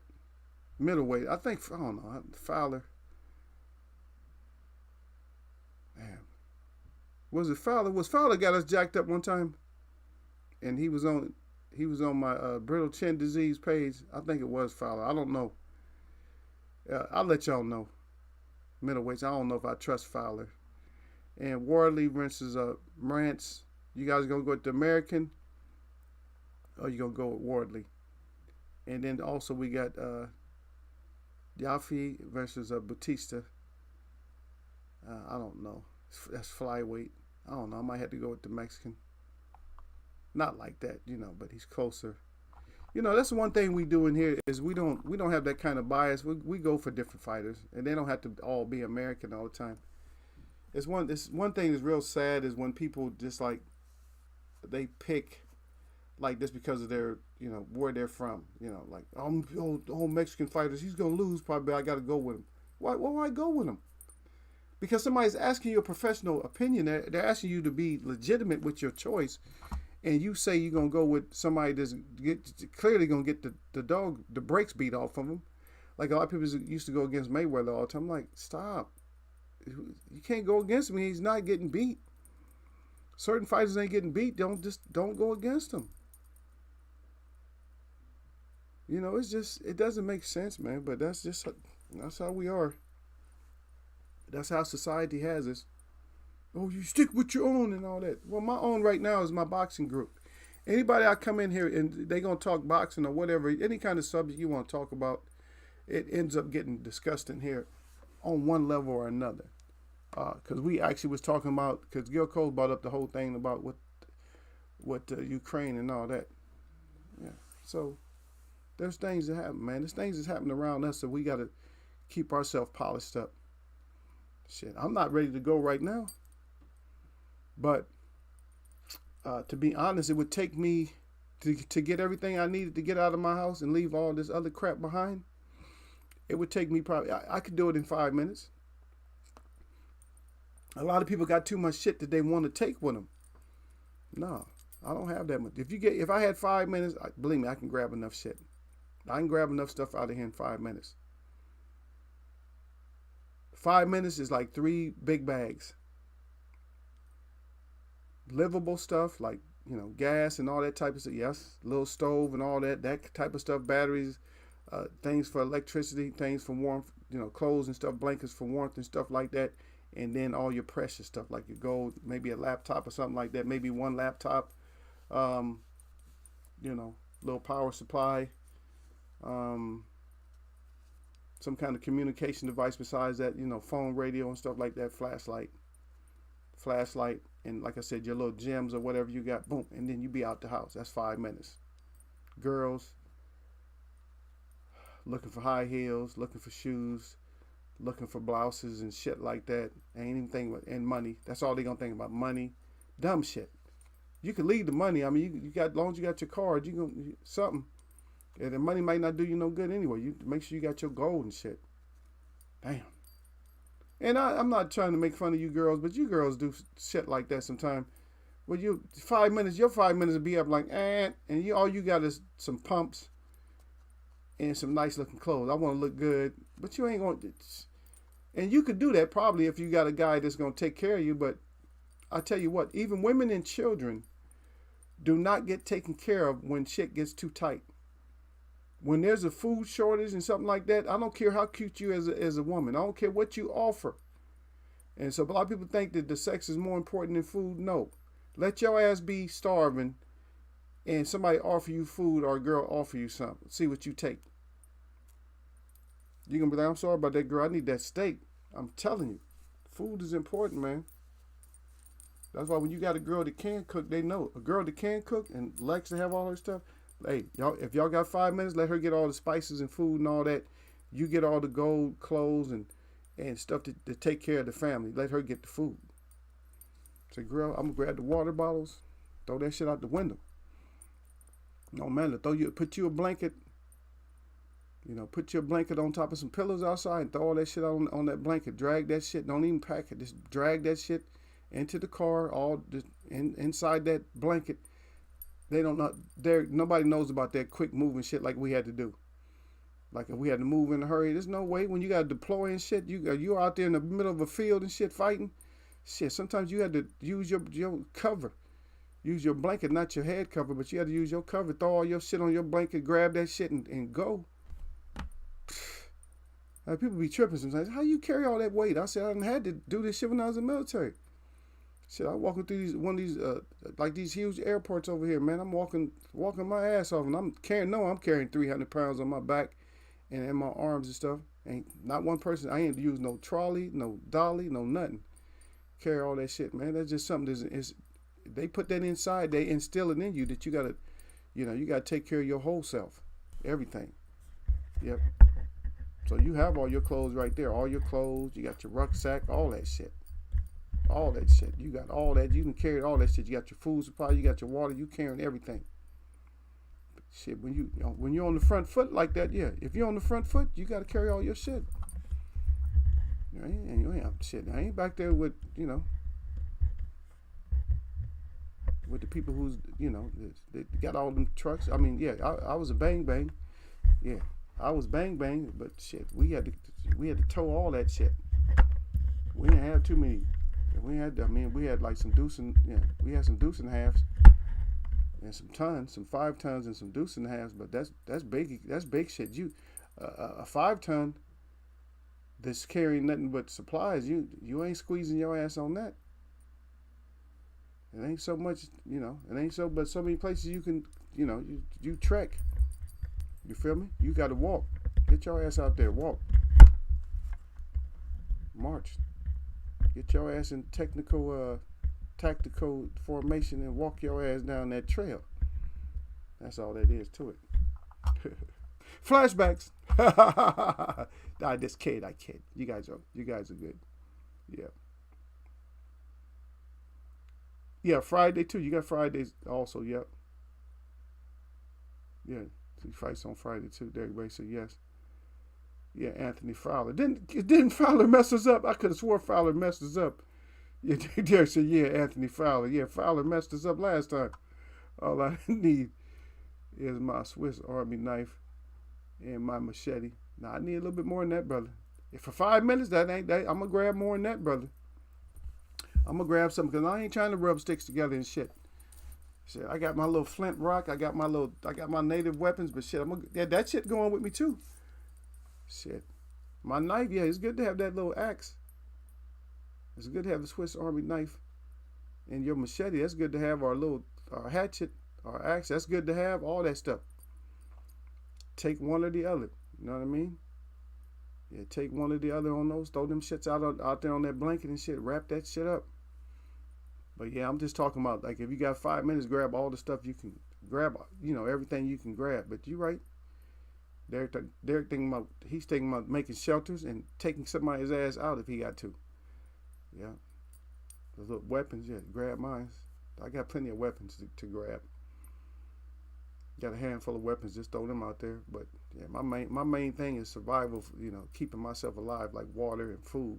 middleweight. I don't know. Fowler. Man. Was it Fowler? Was Fowler got us jacked up one time? And he was on my brittle chin disease page. I think it was Fowler. I don't know. I'll let y'all know. Middleweights. I don't know if I trust Fowler. And Wardley versus Morantz. You guys gonna go with the American? Or you gonna go with Wardley? And then also we got Yaffe versus Batista. I don't know. That's flyweight. I don't know. I might have to go with the Mexican. Not like that, but he's closer. That's one thing we do in here is we don't have that kind of bias. We go for different fighters, and they don't have to all be American all the time. It's one thing that's real sad is when people just like they pick like this because of their where they're from. Like all Mexican fighters, he's gonna lose probably. I got to go with him. Why do I go with him? Because somebody's asking you a professional opinion. They're asking you to be legitimate with your choice. And you say you're going to go with somebody that's clearly going to get the brakes beat off of them. Like a lot of people used to go against Mayweather all the time. I'm like, stop. You can't go against him. He's not getting beat. Certain fighters ain't getting beat. Don't go against him. It doesn't make sense, man. But that's how we are. That's how society has us. Oh, you stick with your own and all that. Well, my own right now is my boxing group. Anybody I come in here and they going to talk boxing or whatever, any kind of subject you want to talk about, it ends up getting discussed in here on one level or another. Because we actually was talking about, because Gil Cole brought up the whole thing about what Ukraine and all that. Yeah. So there's things that happen, man. There's things that's happening around us, so we got to keep ourselves polished up. Shit, I'm not ready to go right now. But to be honest, it would take me to get everything I needed to get out of my house and leave all this other crap behind, it would take me probably, I could do it in 5 minutes. A lot of people got too much shit that they want to take with them. No, I don't have that much. If I had 5 minutes, believe me, I can grab enough shit. I can grab enough stuff out of here in 5 minutes. 5 minutes is like 3 big bags. Livable stuff like, gas and all that type of stuff. Yes, little stove and all that type of stuff. Batteries, things for electricity, things for warmth, clothes and stuff, blankets for warmth and stuff like that. And then all your precious stuff like your gold, maybe a laptop or something like that. Maybe one laptop, little power supply, some kind of communication device besides that, phone, radio and stuff like that, flashlight, and like I said, your little gems or whatever you got, boom, and then you be out the house. That's 5 minutes. Girls looking for high heels, looking for shoes, looking for blouses and shit like that. Ain't even thinking about, and money. That's all they gonna think about, money. Dumb shit. You can leave the money. I mean, you got, as long as you got your card, you gonna something. And the money might not do you no good anyway. You make sure you got your gold and shit. Damn. And I'm not trying to make fun of you girls, but you girls do shit like that sometimes. Well, your 5 minutes will be up like, and all you got is some pumps and some nice looking clothes. I want to look good, but you ain't going to. And you could do that probably if you got a guy that's going to take care of you. But I tell you what, even women and children do not get taken care of when shit gets too tight. When there's a food shortage and something like that, I don't care how cute you as a woman. I don't care what you offer. And so a lot of people think that the sex is more important than food. No. Let your ass be starving and somebody offer you food or a girl offer you something. See what you take. You're going to be like, I'm sorry about that, girl. I need that steak. I'm telling you. Food is important, man. That's why when you got a girl that can cook, they know. A girl that can cook and likes to have all her stuff. Hey, y'all, if y'all got 5 minutes, let her get all the spices and food and all that. You get all the gold, clothes, and stuff to take care of the family. Let her get the food. Say, girl, I'm going to grab the water bottles, throw that shit out the window. No, man, put you a blanket, put your blanket on top of some pillows outside and throw all that shit on that blanket. Drag that shit. Don't even pack it. Just drag that shit into the car, inside that blanket. They don't know. Nobody knows about that quick moving shit like we had to do. Like if we had to move in a hurry, there's no way. When you got to deploy and shit, you're out there in the middle of a field and shit fighting. Shit, sometimes you had to use your cover. Use your blanket, not your head cover, but you had to use your cover. Throw all your shit on your blanket, grab that shit and go. Like people be tripping sometimes. How you carry all that weight? I said I had to do this shit when I was in the military. Shit, I'm walking through these huge airports over here, man. I'm walking my ass off, and I'm carrying 300 pounds on my back and in my arms and stuff. Ain't not one person. I ain't use no trolley, no dolly, no nothing. Carry all that shit, man. That's just something they put that inside. They instill it in you that you gotta, you gotta take care of your whole self, everything. Yep. So you have all your clothes right there, all your clothes. You got your rucksack, all that shit. All that shit. You got all that. You can carry all that shit. You got your food supply. You got your water. You carrying everything. Shit, when you're on the front foot like that, yeah. If you're on the front foot, you got to carry all your shit. Shit. I ain't back there with with the people who's they got all them trucks. I mean, yeah. I was a bang bang. Yeah, I was bang bang. But shit, we had to tow all that shit. We didn't have too many. We had like some deuce and we had some deuce and halves and some tons, some 5 tons and some deuce and halves. But that's big shit. You a 5 ton that's carrying nothing but supplies. You ain't squeezing your ass on that. It ain't so much, It ain't so, but so many places you can, you trek. You feel me? You got to walk. Get your ass out there. Walk. March. Get your ass in tactical formation and walk your ass down that trail. That's all that is to it. Flashbacks. I just kid. I kid. You guys are good. Yeah. Yeah, Friday too. You got Fridays also. Yep. Yeah, he fights on Friday too. Derek Bay said yes. Yeah, Anthony Fowler. Didn't Fowler mess us up? I could have swore Fowler messed us up. Yeah, Derek said, yeah, Anthony Fowler. Yeah, Fowler messed us up last time. All I need is my Swiss Army knife and my machete. Now I need a little bit more than that, brother. If for 5 minutes, that ain't that. I'm gonna grab more than that, brother. I'm gonna grab something because I ain't trying to rub sticks together and shit. Shit, I got my little flint rock. I got my native weapons, but shit, that shit going with me too. Shit, my knife, yeah, it's good to have that little axe. It's good to have the Swiss Army knife and your machete. That's good to have our hatchet, our axe. That's good to have all that stuff. Take one or the other. You know what I mean? Yeah, take one or the other on those. Throw them shits out there on that blanket and shit. Wrap that shit up. But yeah, I'm just talking about like if you got 5 minutes, grab all the stuff you can grab. You know, everything you can grab. But you're right. Derek he's thinking about making shelters and taking somebody's ass out if he got to. Yeah. Those little weapons, yeah, grab mine. I got plenty of weapons to grab. Got a handful of weapons, just throw them out there. But yeah, my main thing is survival. You know, keeping myself alive, like water and food,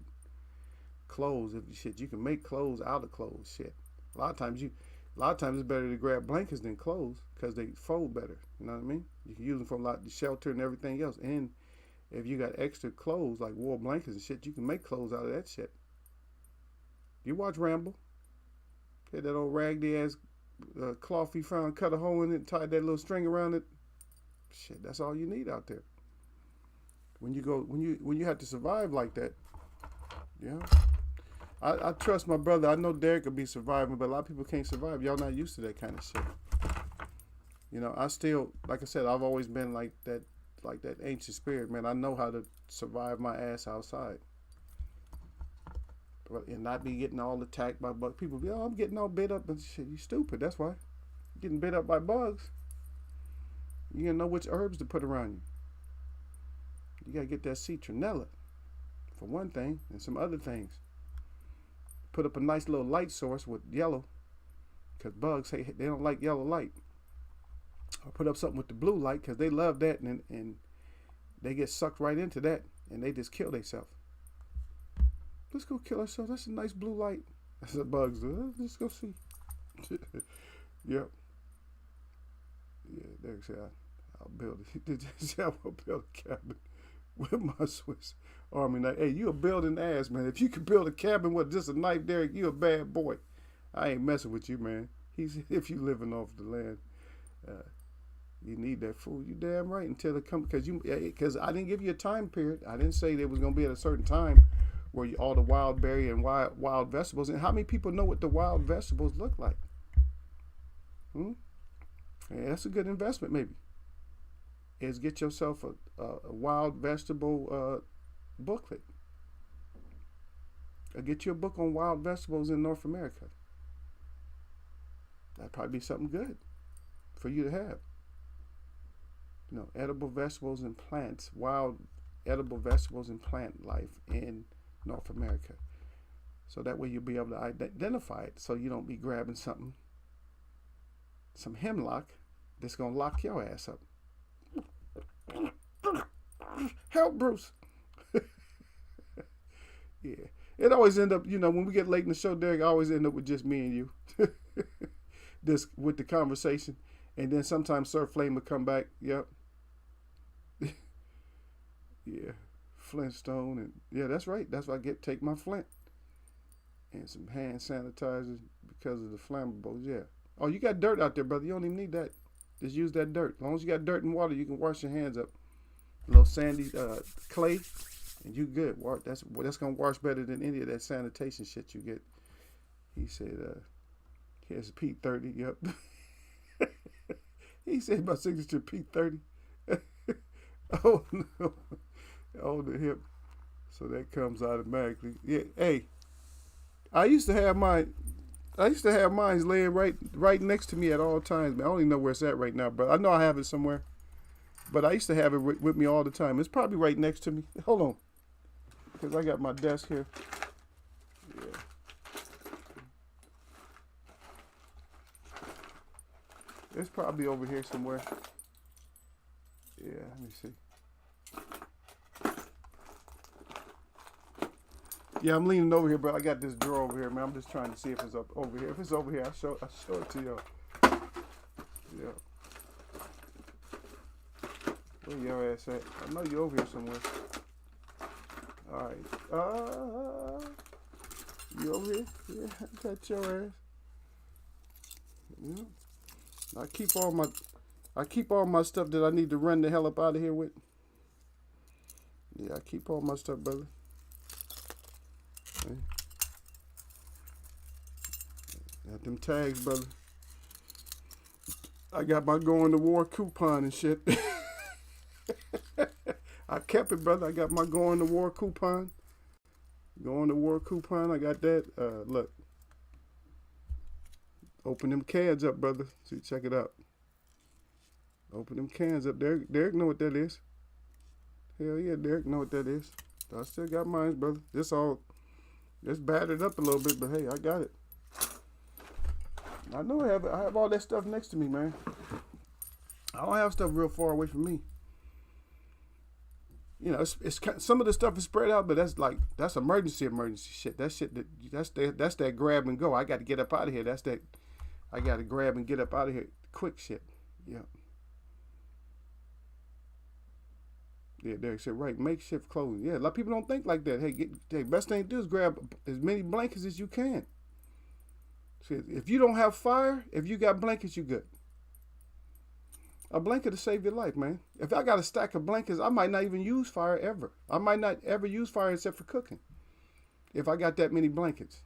clothes. If you can make clothes out of clothes, shit. A lot of times it's better to grab blankets than clothes because they fold better. You know what I mean? You can use them for a lot of shelter and everything else. And if you got extra clothes like wool blankets and shit, you can make clothes out of that shit. You watch Rambo. Had that old raggedy ass cloth he found, cut a hole in it, tied that little string around it. Shit, that's all you need out there. When you have to survive like that, yeah. I trust my brother. I know Derek will be surviving, but a lot of people can't survive. Y'all not used to that kind of shit. You know, I still, like I said, I've always been like that ancient spirit, man. I know how to survive my ass outside. And not be getting all attacked by bugs. People be, oh, I'm getting all bit up and shit. You stupid. That's why. You're getting bit up by bugs. You gotta know which herbs to put around you. You gotta get that citronella, for one thing, and some other things. Put up a nice little light source with yellow, because bugs they don't like yellow light. Or put up something with the blue light, because they love that, and they get sucked right into that, and they just kill themselves. Let's go kill ourselves. That's a nice blue light. That's what bugs do. Let's go see. Yep. Yeah, Derek said, I'll build it. I'll build a cabin with my Swiss Army knife. Hey, you a building ass, man. If you can build a cabin with just a knife, Derek, you a bad boy. I ain't messing with you, man. He said, if you living off the land, you need that food. You damn right until it comes. Because I didn't give you a time period. I didn't say it was going to be at a certain time where all the wild berry and wild vegetables. And how many people know what the wild vegetables look like? Yeah, that's a good investment, maybe. Is get yourself a wild vegetable booklet. Or get you a book on wild vegetables in North America. That'd probably be something good for you to have. You know, edible vegetables and plants, wild edible vegetables and plant life in North America. So that way you'll be able to identify it, so you don't be grabbing some hemlock that's going to lock your ass up. Help, Bruce. Yeah. It always end up, when we get late in the show, Derek, I always end up with just me and you. This with the conversation. And then sometimes Sir Flame will come back. Yep. Yeah. Flintstone. And yeah, that's right. That's why take my flint. And some hand sanitizer because of the flammables. Yeah. Oh, you got dirt out there, brother. You don't even need that. Just use that dirt. As long as you got dirt and water, you can wash your hands up. A little sandy clay, and you good. That's gonna wash better than any of that sanitation shit you get. He said, here's P30. Yep. He said my signature P30. Oh no. Oh, the hip. So that comes automatically. Yeah. Hey, I used to have mine laying right next to me at all times. Man, I don't even know where it's at right now, but I know I have it somewhere. But I used to have it with me all the time. It's probably right next to me. Hold on. Because I got my desk here. Yeah. It's probably over here somewhere. Let me see. Yeah, I'm leaning over here, but I got this drawer over here, man. I'm just trying to see if it's up over here. If it's over here, I show it to you. Yeah. Where your ass at? I know you're over here somewhere. All right. You over here? Yeah, I got your ass. Yeah. I keep all my stuff that I need to run the hell up out of here with. Yeah, I keep all my stuff, brother. Okay. Got them tags, brother. I got my going to war coupon and shit. I kept it, brother. I got my going to war coupon. Going to war coupon. I got that. Look. Open them cans up, brother. See, check it out. Open them cans up. Derek know what that is. Hell yeah, Derek know what that is. I still got mine, brother. It's battered up a little bit, but hey, I got it. I know I have all that stuff next to me, man. I don't have stuff real far away from me. You know, it's some of the stuff is spread out, but that's emergency shit. That's that grab and go. I got to get up out of here. That's that. I got to grab and get up out of here quick shit. Yeah. Yeah, Derek said, right, makeshift clothing. Yeah, a lot of people don't think like that. Hey, best thing to do is grab as many blankets as you can. See, if you don't have fire, if you got blankets, you good. A blanket to save your life, man. If I got a stack of blankets, I might not even use fire ever. I might not ever use fire except for cooking. If I got that many blankets.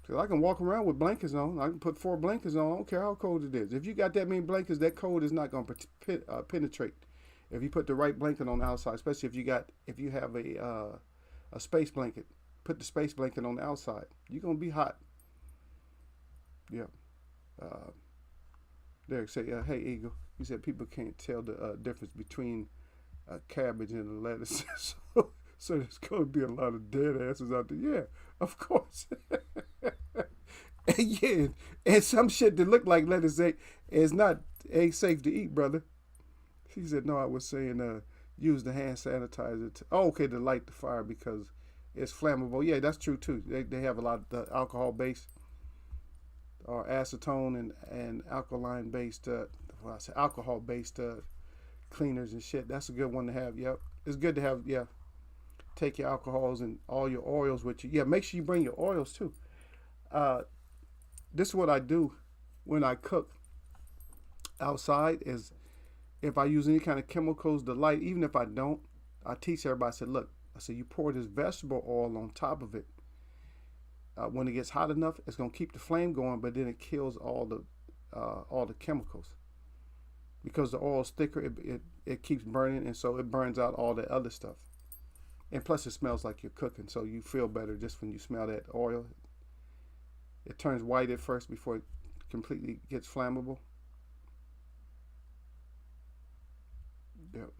Because I can walk around with blankets on. I can put 4 blankets on. I don't care how cold it is. If you got that many blankets, that cold is not going to penetrate. If you put the right blanket on the outside, especially if you have a space blanket, put the space blanket on the outside. You're going to be hot. Yeah. Derek said, hey, Eagle. He said people can't tell the difference between cabbage and a lettuce. So there's going to be a lot of dead asses out there. Yeah, of course. And some shit that look like lettuce ain't safe to eat, brother. He said, no, I was saying use the hand sanitizer. To light the fire because it's flammable. Yeah, that's true, too. They have a lot of alcohol-based or acetone and alkaline-based, alcohol-based cleaners and shit. That's a good one to have, yep. It's good to have, yeah. Take your alcohols and all your oils with you. Yeah, make sure you bring your oils, too. This is what I do when I cook outside is if I use any kind of chemicals to light, even if I don't, I teach everybody, I said, you pour this vegetable oil on top of it. When it gets hot enough, it's going to keep the flame going, but then it kills all the chemicals. Because the oil's thicker, it keeps burning, and so it burns out all the other stuff. And plus it smells like you're cooking, so you feel better just when you smell that oil. It turns white at first before it completely gets flammable. Yep.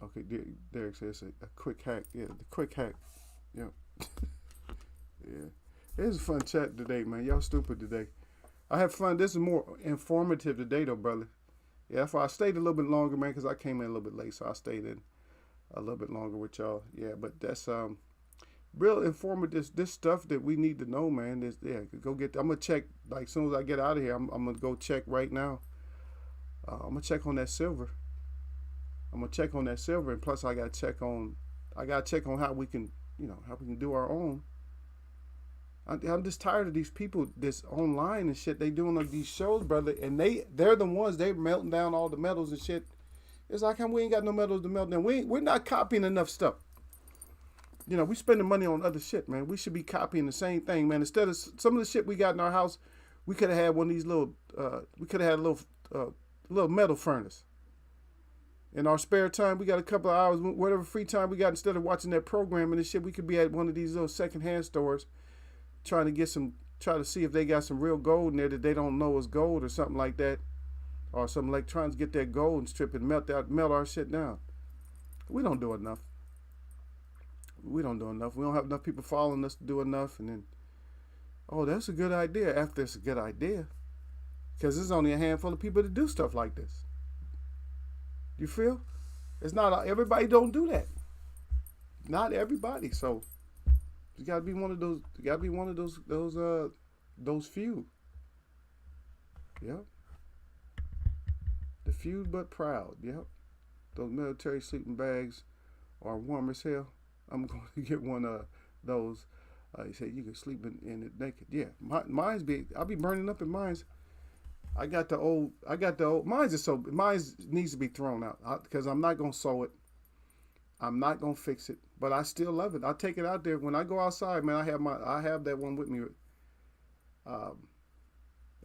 Okay, Derek says a quick hack. Yeah, the quick hack. Yep. Yeah. It was a fun chat today, man. Y'all stupid today. I had fun. This is more informative today, though, brother. Yeah, that's why I stayed a little bit longer, man, because I came in a little bit late, so I stayed in a little bit longer with y'all. Yeah, but that's real informative. This stuff that we need to know, man. Go get. I'm gonna check as soon as I get out of here. I'm gonna go check right now. I'm gonna check on that silver. And plus I gotta check on how we can do our own. I'm just tired of these people that's online and shit. They doing like these shows, brother, and they're the ones they melting down all the metals and shit. It's like we ain't got no metals to melt down. We're not copying enough stuff. We spending money on other shit, man. We should be copying the same thing, man. Instead of some of the shit we got in our house, we could have had one of these little. We could have had a little metal furnace. In our spare time, we got a couple of hours, whatever free time we got. Instead of watching that programming and shit, we could be at one of these little secondhand stores, try to see if they got some real gold in there that they don't know is gold or something like that, or some electronics, get that gold and strip and melt our shit down. We don't do enough. We don't have enough people following us to do enough, and then, that's a good idea. After it's a good idea, because there's only a handful of people that do stuff like this. You feel? It's not everybody don't do that. Not everybody. So you gotta be one of those. You gotta be one of those few. Yep. The few but proud. Yep. Those military sleeping bags are warm as hell. I'm going to get one of those. He said you can sleep in it naked. Yeah, mine's be. I'll be burning up in mine's. I got the old. Mine's is so. Mine's needs to be thrown out because I'm not gonna sew it. I'm not gonna fix it, but I still love it. I take it out there when I go outside, man. I have that one with me. Um,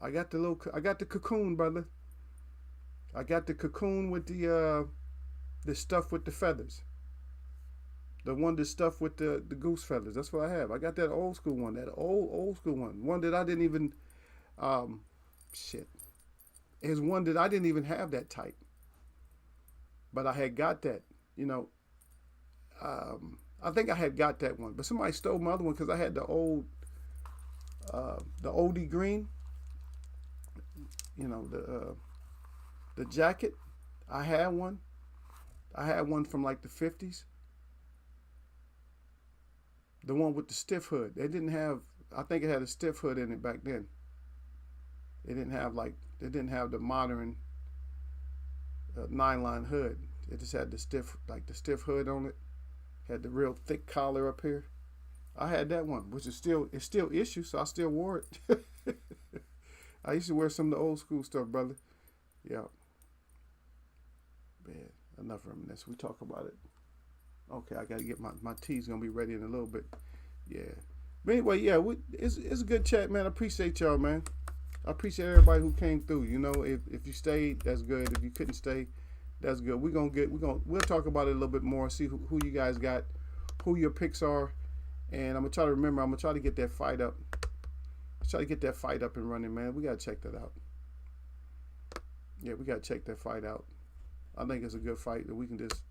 I got the cocoon, brother. I got the cocoon with the stuff with the feathers. The one that's stuffed with the goose feathers. That's what I have. I got that old school one. That old school one. One that I didn't even shit. Is one that I didn't even have that type. But I had got that, you know. I think I had got that one, but somebody stole my other one because I had the oldie green. You know the jacket. I had one. I had one from like the 50s. The one with the stiff hood. They didn't have. I think it had a stiff hood in it back then. It didn't have the modern 9-line hood. It just had the stiff hood on it. Had the real thick collar up here. I had that one, which is still issue, so I still wore it. I used to wear some of the old school stuff, brother. Yeah. Man, enough reminiscence. We talk about it. Okay, I gotta get my tea's gonna be ready in a little bit. Yeah. But anyway, yeah, it's a good chat, man. I appreciate y'all, man. I appreciate everybody who came through. You know, if you stayed, that's good. If you couldn't stay, that's good. We'll talk about it a little bit more. See who you guys got, who your picks are, and I'm gonna try to remember. I'm gonna try to get that fight up. Let's try to get that fight up and running, man. We gotta check that out. Yeah, we gotta check that fight out. I think it's a good fight that we can just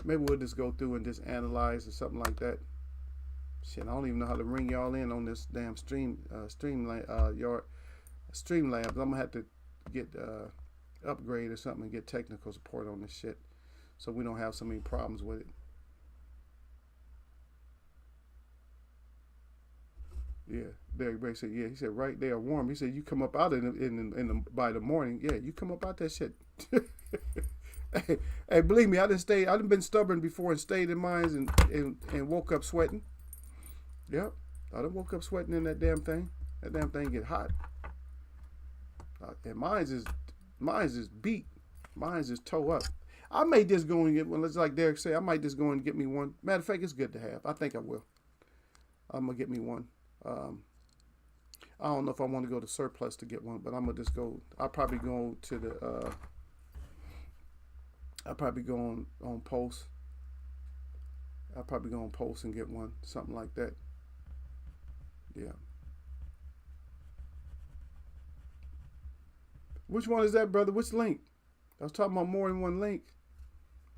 maybe we'll just go through and just analyze or something like that. Shit, I don't even know how to ring y'all in on this damn Streamlabs. I'm gonna have to get upgrade or something and get technical support on this shit, so we don't have so many problems with it. Yeah, Derek Bray said, yeah. He said, right, they are warm. He said, you come up out by the morning. Yeah, you come up out that shit. Hey, believe me, I done been stubborn before and stayed in mines and woke up sweating. Yep, I done woke up sweating in that damn thing. That damn thing get hot. And mine's is beat. Mine's is toe up. I may just go and get one. Let's like Derek say, I might just go and get me one. Matter of fact, it's good to have. I think I will. I'm gonna get me one. I don't know if I want to go to Surplus to get one, but I'm gonna just go. I'll probably go to the. I'll probably go on Post. I'll probably go on Post and get one, something like that. Yeah. Which one is that, brother? Which link? I was talking about more than one link.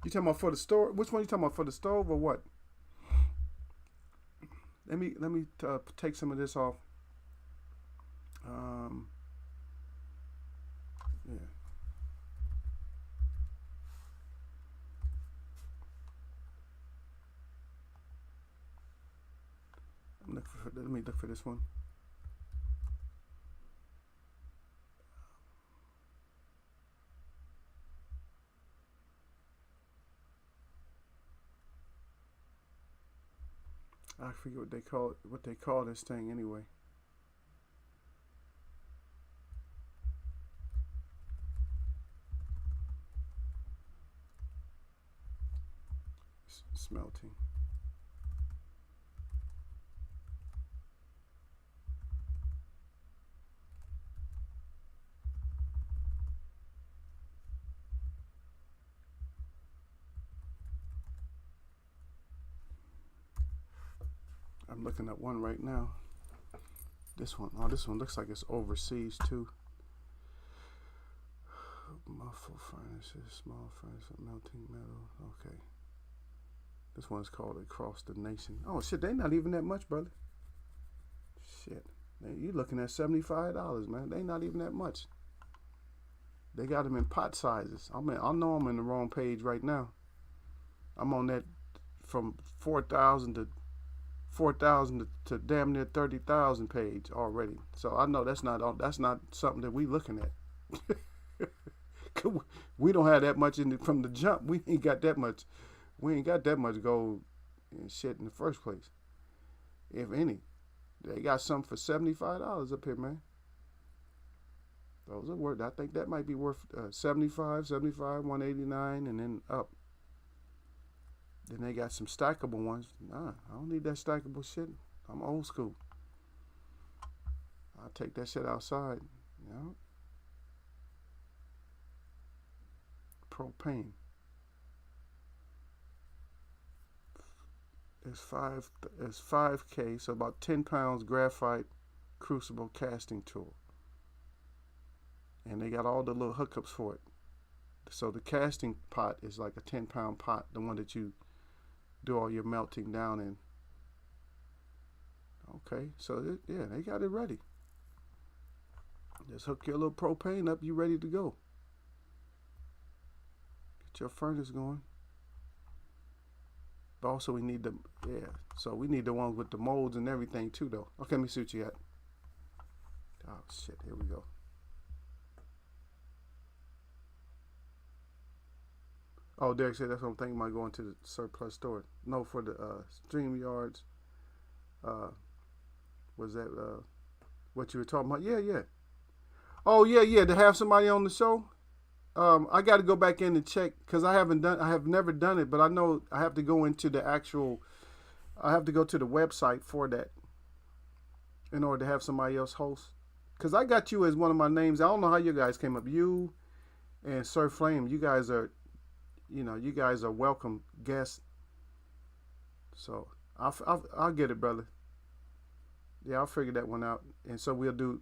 You talking about for the store? Which one you talking about, for the stove or what? Let me take some of this off. Yeah. Let me look for this one. I forget what they call this thing anyway. Smelting. I'm looking at one right now. This one looks like it's overseas too. Muffle furnaces, small furnace, melting metal. Okay. This one's called Across the Nation. Oh shit, they not even that much, brother. Shit. You looking at $75, man. They not even that much. They got them in pot sizes. I know I'm in the wrong page right now. I'm on that from 4,000 to damn near 30,000 page already. So I know that's not something that we looking at. We don't have that much from the jump. We ain't got that much. We ain't got that much gold and shit in the first place. If any, they got some for $75 up here, man. Those are worth. I think that might be worth 75, 189, and then up. Then they got some stackable ones. Nah, I don't need that stackable shit. I'm old school. I'll take that shit outside. You know? Propane. It's 5K, so about 10 pounds graphite crucible casting tool. And they got all the little hookups for it. So the casting pot is like a 10-pound pot, the one that you do all your melting down in. Okay, so yeah, they got it ready. Just hook your little propane up, you ready to go. Get your furnace going. But also we need so we need the ones with the molds and everything too though. Okay, let me see what you got. Oh shit, here we go. Oh, Derek said that's what I'm thinking about going to the surplus store. No, for the StreamYards. Was that what you were talking about? Yeah. Oh yeah, to have somebody on the show. I got to go back in and check because I have never done it, but I know I have to go into the actual. I have to go to the website for that in order to have somebody else host. Because I got you as one of my names. I don't know how you guys came up. You and Sir Flame, you guys are welcome guests. So I'll get it, brother. Yeah, I'll figure that one out. And so we'll do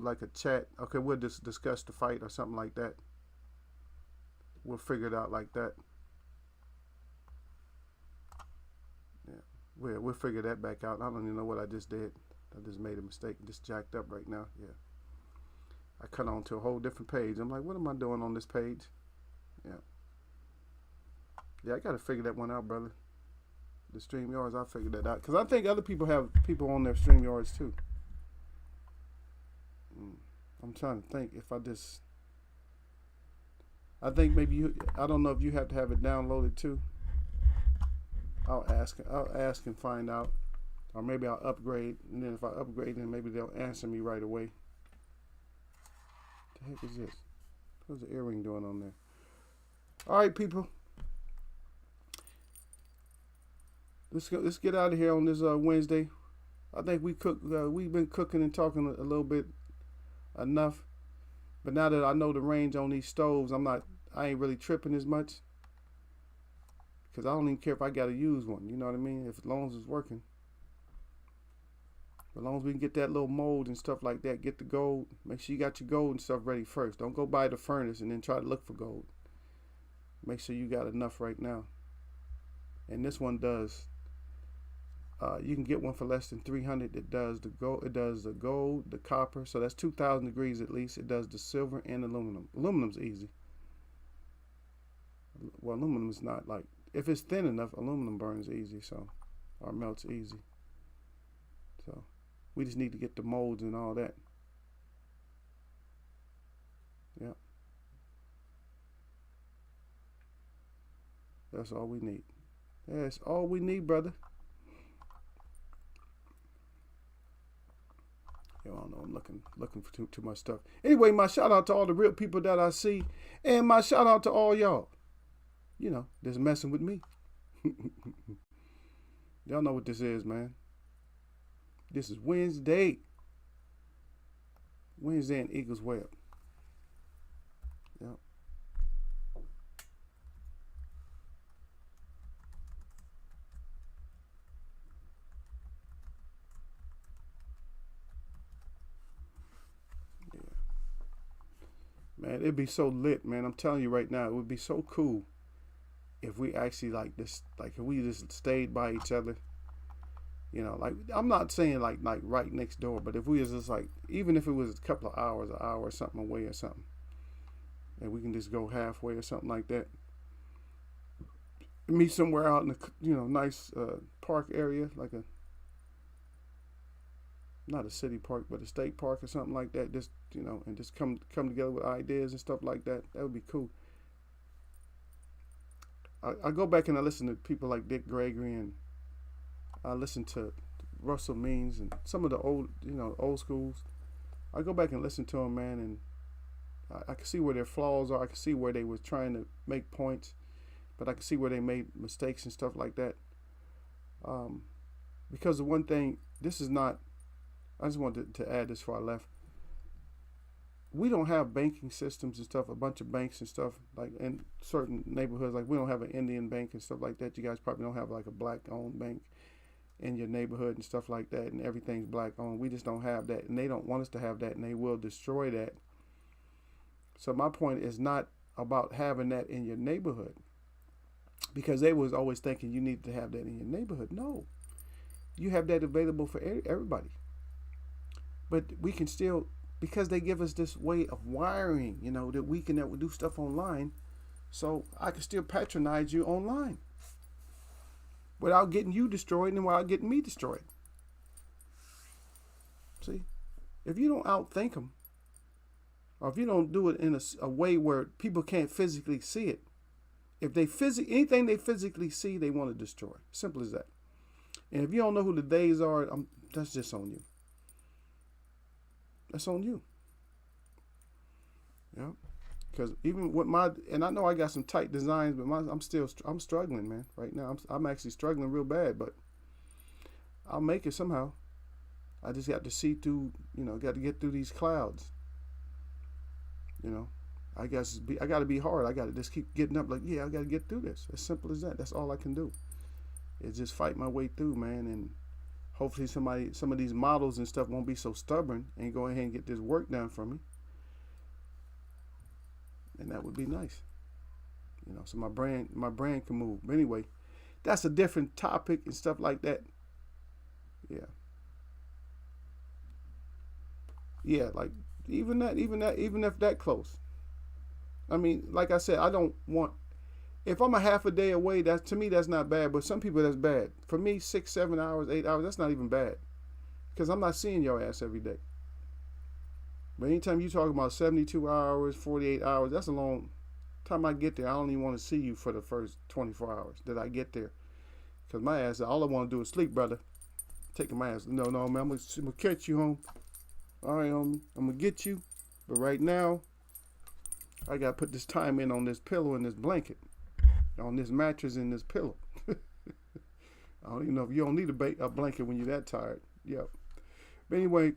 like a chat. Okay, we'll just discuss the fight or something like that. We'll figure it out like that. Yeah, we'll figure that back out. I don't even know what I just did. I just made a mistake. Just jacked up right now. Yeah. I cut on to a whole different page. I'm like, what am I doing on this page? Yeah. Yeah, I got to figure that one out, brother. The StreamYards, I'll figure that out. Because I think other people have people on their StreamYards too. I'm trying to think if I think maybe I don't know if you have to have it downloaded too. I'll ask and find out. Or maybe I'll upgrade. And then if I upgrade, then maybe they'll answer me right away. What the heck is this? What's the earring doing on there? All right, people. Let's get out of here on this Wednesday. I think we've been cooking and talking a little bit enough. But now that I know the range on these stoves, I ain't really tripping as much. Because I don't even care if I got to use one. You know what I mean? As long as it's working. As long as we can get that little mold and stuff like that, get the gold. Make sure you got your gold and stuff ready first. Don't go buy the furnace and then try to look for gold. Make sure you got enough right now. And this one does. You can get one for less than 300. It does the gold. It does the gold, the copper. So that's 2,000 degrees at least. It does the silver and aluminum. Aluminum's easy. Well, aluminum's not like, if it's thin enough, aluminum burns easy. So, or melts easy. So, we just need to get the molds and all that. Yeah. That's all we need. That's all we need, brother. Yo, I don't know. I'm looking for too much stuff. Anyway, my shout out to all the real people that I see, and my shout out to all y'all. You know, that's messing with me. Y'all know what this is, man. This is Wednesday. Wednesday in Eagles Web. Yep. Man, it'd be so lit, man. I'm telling you right now, it would be so cool if we actually like if we just stayed by each other. You know, like, I'm not saying like right next door, but if we was just like, even if it was a couple of hours, an hour or something away or something. and we can just go halfway or something like that. Meet somewhere out in the nice park area, like not a city park, but a state park or something like that. Just and just come together with ideas and stuff like that. That would be cool. I go back and I listen to people like Dick Gregory, and I listen to Russell Means and some of the old schools. I go back and listen to them, man, and I can see where their flaws are. I can see where they were trying to make points, but I can see where they made mistakes and stuff like that. Because the one thing, this is not, I just wanted to add this before I left. We don't have banking systems and stuff, a bunch of banks and stuff, like in certain neighborhoods. Like we don't have an Indian bank and stuff like that. You guys probably don't have like a black-owned bank in your neighborhood and stuff like that, and everything's black-owned. We just don't have that, and they don't want us to have that, and they will destroy that. So my point is not about having that in your neighborhood, because they was always thinking you need to have that in your neighborhood. No, you have that available for everybody. But we can still, because they give us this way of wiring, that we can do stuff online, so I can still patronize you online without getting you destroyed and without getting me destroyed. See, if you don't outthink them, or if you don't do it in a way where people can't physically see it, if they anything they physically see, they want to destroy. Simple as that. And if you don't know who the days are, that's just on you. That's on you. Yeah. Because even with and I know I got some tight designs, but I'm struggling, man. Right now, I'm actually struggling real bad, but I'll make it somehow. I just got to see through, got to get through these clouds. I got to be hard. I got to just keep getting up. Like, yeah, I got to get through this. As simple as that. That's all I can do. Is just fight my way through, man, and hopefully some of these models and stuff won't be so stubborn and go ahead and get this work done for me. And that would be nice. So my brand can move. But anyway, that's a different topic and stuff like that. Yeah. Yeah, like even if that close. I mean, like I said, I don't want, if I'm a half a day away, to me that's not bad, but some people that's bad. For me, 6, 7 hours, 8 hours, that's not even bad. Because I'm not seeing your ass every day. But anytime you talk about 72 hours, 48 hours, that's a long time. I get there, I don't even want to see you for the first 24 hours that I get there. Because my ass, all I want to do is sleep, brother. Taking my ass, no, man, I'm going to catch you home. All right, homie, I'm going to get you. But right now, I got to put this time in on this pillow and this blanket. On this mattress and this pillow. I don't even know if you don't need a blanket when you're that tired. Yep. But anyway,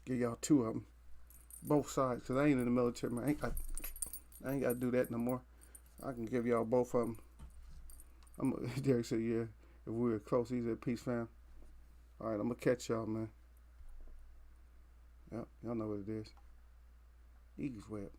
give y'all 2 of them. Both sides, because I ain't in the military, man. I ain't got to do that no more. I can give y'all both of them. Derek said, yeah, if we were close, he said, peace, fam. All right, I'm going to catch y'all, man. Yep, y'all know what it is. Eagles Web.